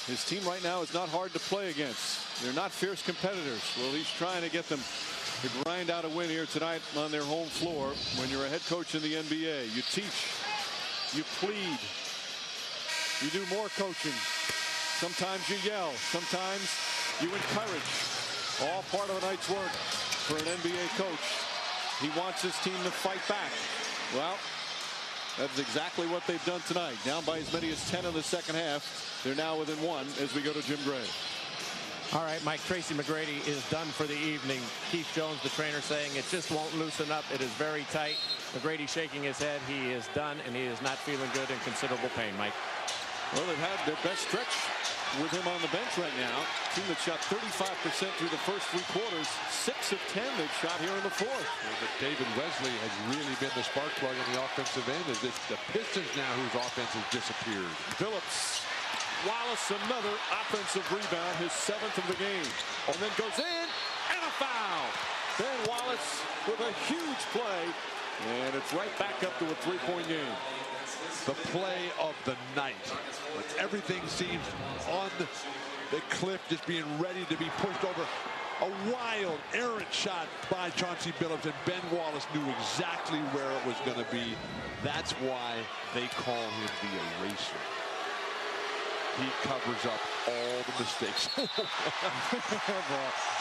His team right now is not hard to play against. They're not fierce competitors. Well, he's trying to get them to grind out a win here tonight on their home floor. When you're a head coach in the NBA, you teach, you plead, you do more coaching. Sometimes you yell, sometimes you encourage. All part of a night's work for an NBA coach. He wants his team to fight back. Well, that's exactly what they've done tonight. Down by as many as 10 in the second half. They're now within 1 as we go to Jim Gray. All right, Mike, Tracy McGrady is done for the evening. Keith Jones, the trainer, saying it just won't loosen up. It is very tight. McGrady shaking his head. He is done, and he is not feeling good, in considerable pain, Mike. Well, they've had their best stretch with him on the bench right now. Team that shot 35% through the first 3 quarters. 6 of 10 they've shot here in the fourth. Well, but David Wesley has really been the spark plug on the offensive end. It's the Pistons now whose offense has disappeared. Phillips. Wallace, another offensive rebound, his 7th of the game. And then goes in, and a foul. Ben Wallace with a huge play. And it's right back up to a 3-point game. The play of the night. When everything seems on the cliff, just being ready to be pushed over. A wild, errant shot by Chauncey Billups, and Ben Wallace knew exactly where it was going to be. That's why they call him the eraser. He covers up all the mistakes.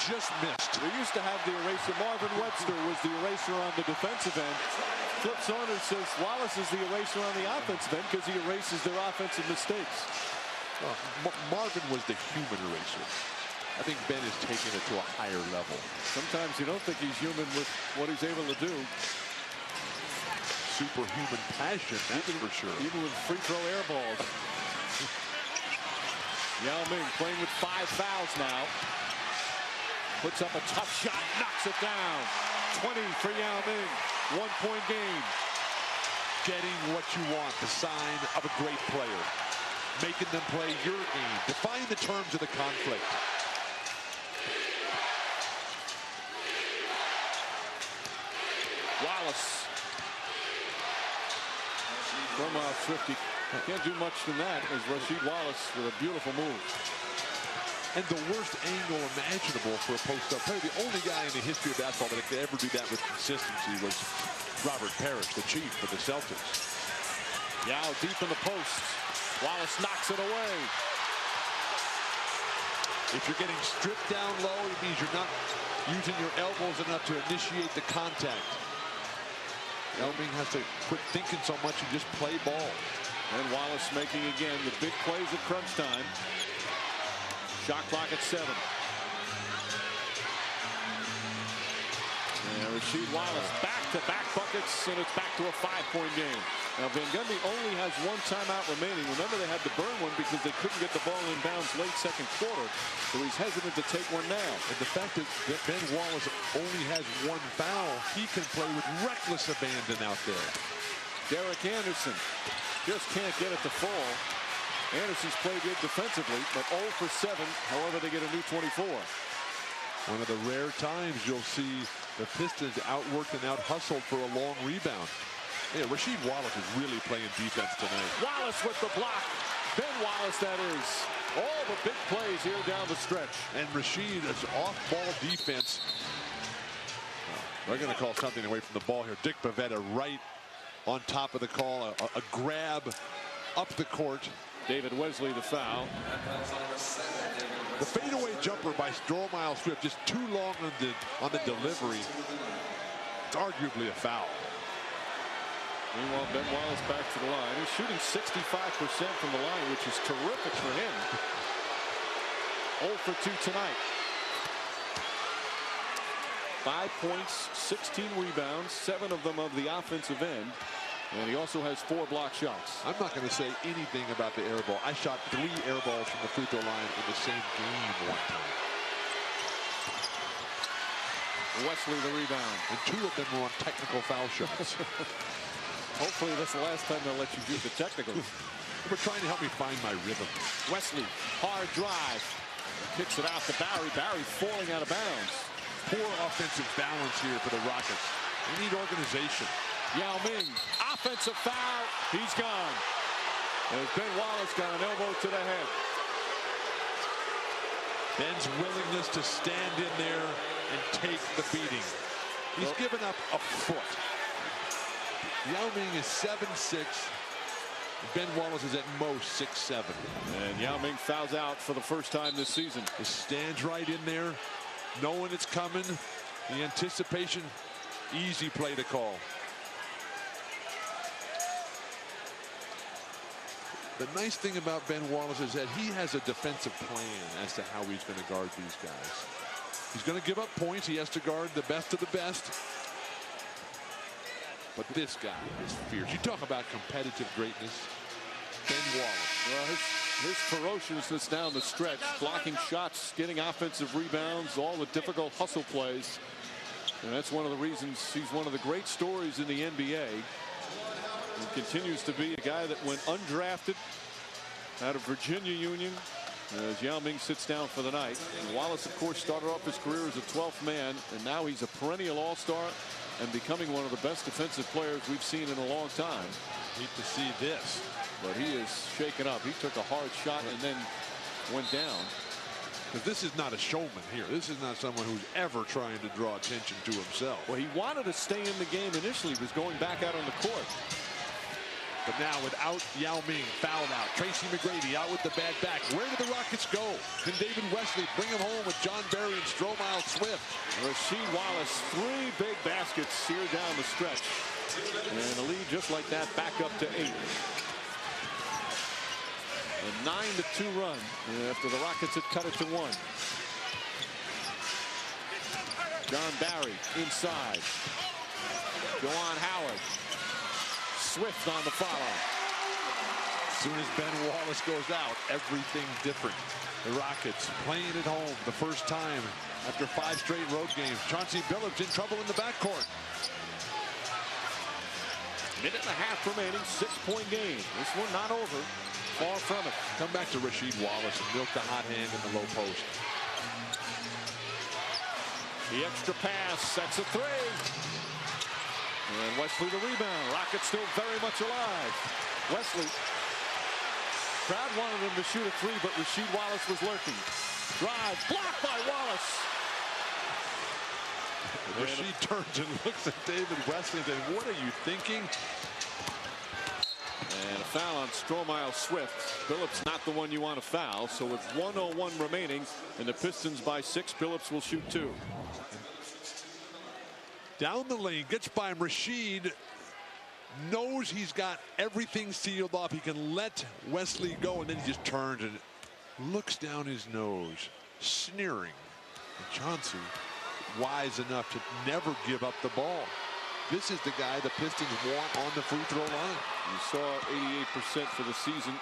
Just missed. We used to have the eraser. Marvin Webster was the eraser on the defensive end. Flip Saunders says Wallace is the eraser on the offensive end because he erases their offensive mistakes. Marvin was the human eraser. I think Ben is taking it to a higher level. Sometimes you don't think he's human with what he's able to do. Superhuman passion, that's for sure. Even with free throw air balls. Yao Ming playing with 5 fouls now. Puts up a tough shot, knocks it down. 20 for Yao Ming. 1-point game. Getting what you want, the sign of a great player. Making them play your game. Define the terms of the conflict. Wallace. From Swifty. Can't do much than that as Rasheed Wallace with a beautiful move. And the worst angle imaginable for a post-up player. The only guy in the history of basketball that could ever do that with consistency was Robert Parrish, the chief for the Celtics. Yao deep in the post. Wallace knocks it away. If you're getting stripped down low, it means you're not using your elbows enough to initiate the contact. Yao Ming has to quit thinking so much and just play ball. And Wallace making again the big plays at crunch time. Shot clock at 7. And Rasheed Wallace back-to-back buckets, and it's back to a 5-point game. Now Van Gundy only has 1 timeout remaining. Remember, they had to burn one because they couldn't get the ball in bounds late second quarter. So he's hesitant to take one now. And the fact that Ben Wallace only has 1 foul, he can play with reckless abandon out there. Derek Anderson just can't get it to fall. Anderson's played good defensively, but 0 for 7. However, they get a new 24. One of the rare times you'll see the Pistons outworked and out-hustled for a long rebound. Yeah, Rasheed Wallace is really playing defense tonight. Wallace with the block. Ben Wallace, that is. All the big plays here down the stretch. And Rasheed is off-ball defense. They're going to call something away from the ball here. Dick Bavetta right on top of the call. A grab up the court. David Wesley the foul. The fadeaway jumper by Stromile Swift just too long on the delivery. It's arguably a foul. Meanwhile, Ben Wallace back to the line. He's shooting 65% from the line, which is terrific for him. 0 for 2 tonight. 5 points, 16 rebounds, 7 of them of the offensive end. And he also has 4 block shots. I'm not going to say anything about the air ball. I shot 3 air balls from the free throw line in the same game one time. Wesley the rebound. And 2 of them were on technical foul shots. Hopefully that's the last time they'll let you do the technicals. We're trying to help me find my rhythm. Wesley, hard drive. Kicks it out to Barry. Barry falling out of bounds. Poor offensive balance here for the Rockets. They need organization. Yao Ming, offensive foul. He's gone. As Ben Wallace got an elbow to the head. Ben's willingness to stand in there and take the beating. He's given up a foot. Yao Ming is 7'6". Ben Wallace is at most 6'7". And Yao Ming fouls out for the first time this season. He stands right in there, knowing it's coming. The anticipation, easy play to call. The nice thing about Ben Wallace is that he has a defensive plan as to how he's going to guard these guys. He's going to give up points. He has to guard the best of the best. But this guy is fierce. You talk about competitive greatness. Ben Wallace. Well, his ferociousness down the stretch, blocking shots, getting offensive rebounds, all the difficult hustle plays. And that's one of the reasons he's one of the great stories in the NBA. He continues to be a guy that went undrafted out of Virginia Union as Yao Ming sits down for the night. And Wallace, of course, started off his career as a 12th man, and now he's a perennial all-star and becoming one of the best defensive players we've seen in a long time. Need to see this. But he is shaken up. He took a hard shot and then went down. Because this is not a showman here. This is not someone who's ever trying to draw attention to himself. Well, he wanted to stay in the game initially. He was going back out on the court. But now without Yao Ming fouled out. Tracy McGrady out with the bad back. Where do the Rockets go? Can David Wesley bring him home with John Barry and Stromile Swift? Rasheed Wallace, 3 big baskets seared down the stretch. And the lead just like that back up to 8. A 9-2 run after the Rockets had cut it to 1. John Barry inside. Juwan Howard. Swift on the follow. As soon as Ben Wallace goes out, everything's different. The Rockets playing at home the first time after 5 straight road games. Chauncey Billups in trouble in the backcourt. Minute and a half remaining, 6-point game. This one not over. Far from it. Come back to Rasheed Wallace and milk the hot hand in the low post. The extra pass, that's a 3. And Wesley the rebound. Rockets still very much alive. Wesley. Crowd wanted him to shoot a 3, but Rasheed Wallace was lurking. Drive, blocked by Wallace. Rasheed turns and looks at David Wesley and says, what are you thinking? And a foul on Stromile Swift. Billups not the one you want to foul. So with 1:01 remaining and the Pistons by 6, Billups will shoot 2. Down the lane, gets by him. Rasheed knows he's got everything sealed off. He can let Wesley go, and then he just turns and looks down his nose, sneering. And Chauncey, wise enough to never give up the ball. This is the guy the Pistons want on the free throw line. You saw 88% for the season.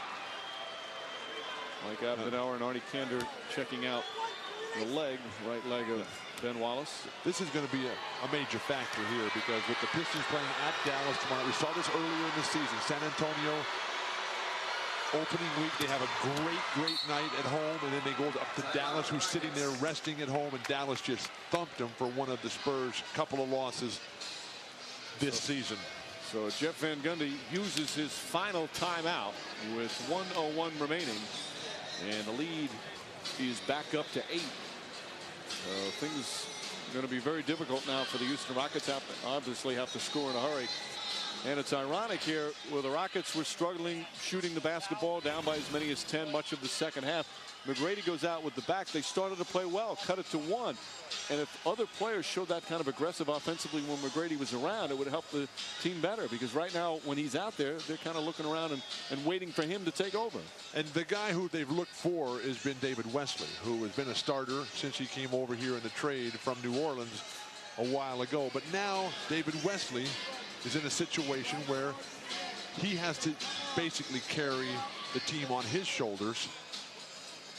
Mike Abdenauer and Arnie Kander checking out the right leg of Ben Wallace. This is going to be a major factor here because with the Pistons playing at Dallas tomorrow, we saw this earlier in the season. San Antonio, opening week, they have a great night at home, and then they go up to Dallas, who's sitting there resting at home, and Dallas just thumped them for one of the Spurs' couple of losses this season. So Jeff Van Gundy uses his final timeout with 1:01 remaining, and the lead is back up to 8. Things are going to be very difficult now for the Houston Rockets. Obviously have to score in a hurry. And it's ironic here where the Rockets were struggling shooting the basketball, down by as many as 10 much of the second half. McGrady goes out with the back. They started to play well, cut it to 1. And if other players showed that kind of aggressive offensively when McGrady was around, it would help the team better. Because right now, when he's out there, they're kind of looking around and waiting for him to take over. And the guy who they've looked for has been David Wesley, who has been a starter since he came over here in the trade from New Orleans a while ago. But now David Wesley is in a situation where he has to basically carry the team on his shoulders.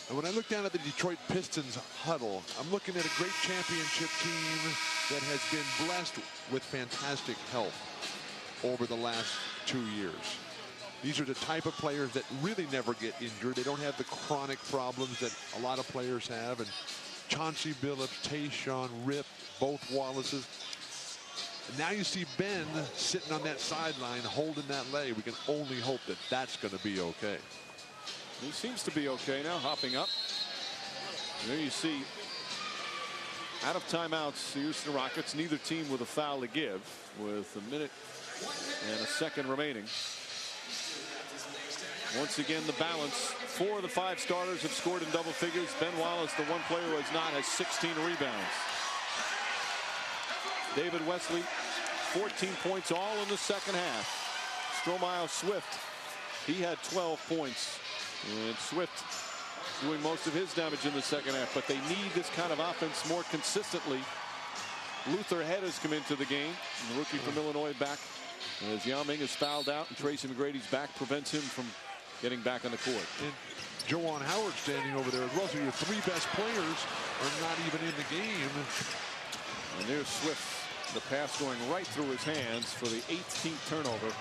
And when I look down at the Detroit Pistons huddle, I'm looking at a great championship team that has been blessed with fantastic health over the last 2 years. These are the type of players that really never get injured. They don't have the chronic problems that a lot of players have. And Chauncey Billups, Tayshaun, Rip, both Wallaces. And now you see Ben sitting on that sideline holding that leg. We can only hope that that's going to be okay. He seems to be okay now, hopping up. There you see, out of timeouts, the Houston Rockets, neither team with a foul to give, with a minute and a second remaining. Once again, the balance. 4 of the 5 starters have scored in double figures. Ben Wallace, the one player who has not, has 16 rebounds. David Wesley, 14 points, all in the second half. Stromile Swift, he had 12 points. And Swift doing most of his damage in the second half, but they need this kind of offense more consistently. Luther Head has come into the game, the rookie from Illinois, back as Yao Ming is fouled out, and Tracy McGrady's back prevents him from getting back on the court. And Juwan Howard standing over there as well, so your 3 best players are not even in the game. And there's Swift, the pass going right through his hands for the 18th turnover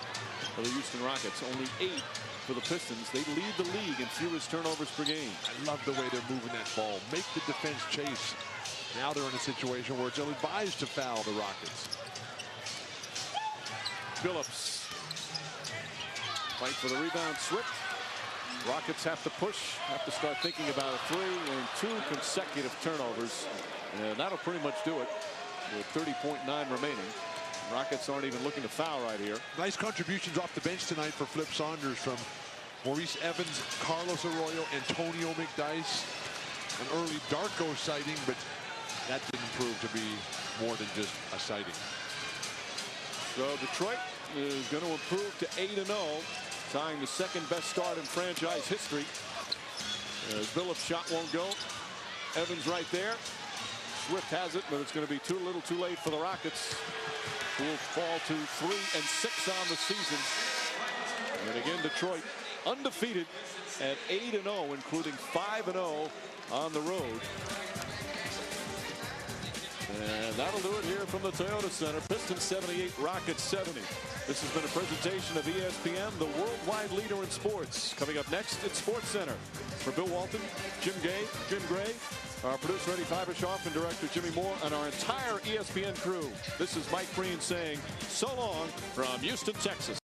for the Houston Rockets. Only 8 for the Pistons. They lead the league in fewest turnovers per game. I love the way they're moving that ball. Make the defense chase. Now they're in a situation where it's ill-advised to foul the Rockets. Phillips. Fight for the rebound. Swift. Rockets have to push, have to start thinking about a 3 and 2 consecutive turnovers. And that'll pretty much do it with 30.9 remaining. Rockets aren't even looking to foul right here. Nice contributions off the bench tonight for Flip Saunders from Maurice Evans, Carlos Arroyo, Antonio McDyess. An early Darko sighting, but that didn't prove to be more than just a sighting. So Detroit is going to improve to 8-0, tying the second best start in franchise history. As Billups' shot won't go. Evans right there. Swift has it, but it's going to be too little too late for the Rockets, who will fall to 3-6 on the season. And again, Detroit undefeated at 8-0, including 5-0 on the road. And that'll do it here from the Toyota Center. Pistons 78, Rockets 70. This has been a presentation of ESPN, the worldwide leader in sports. Coming up next, it's Sports Center. For Bill Walton, Jim Gray, our producer Eddie Fibershoff, and director Jimmy Moore, and our entire ESPN crew. This is Mike Breen saying so long from Houston, Texas.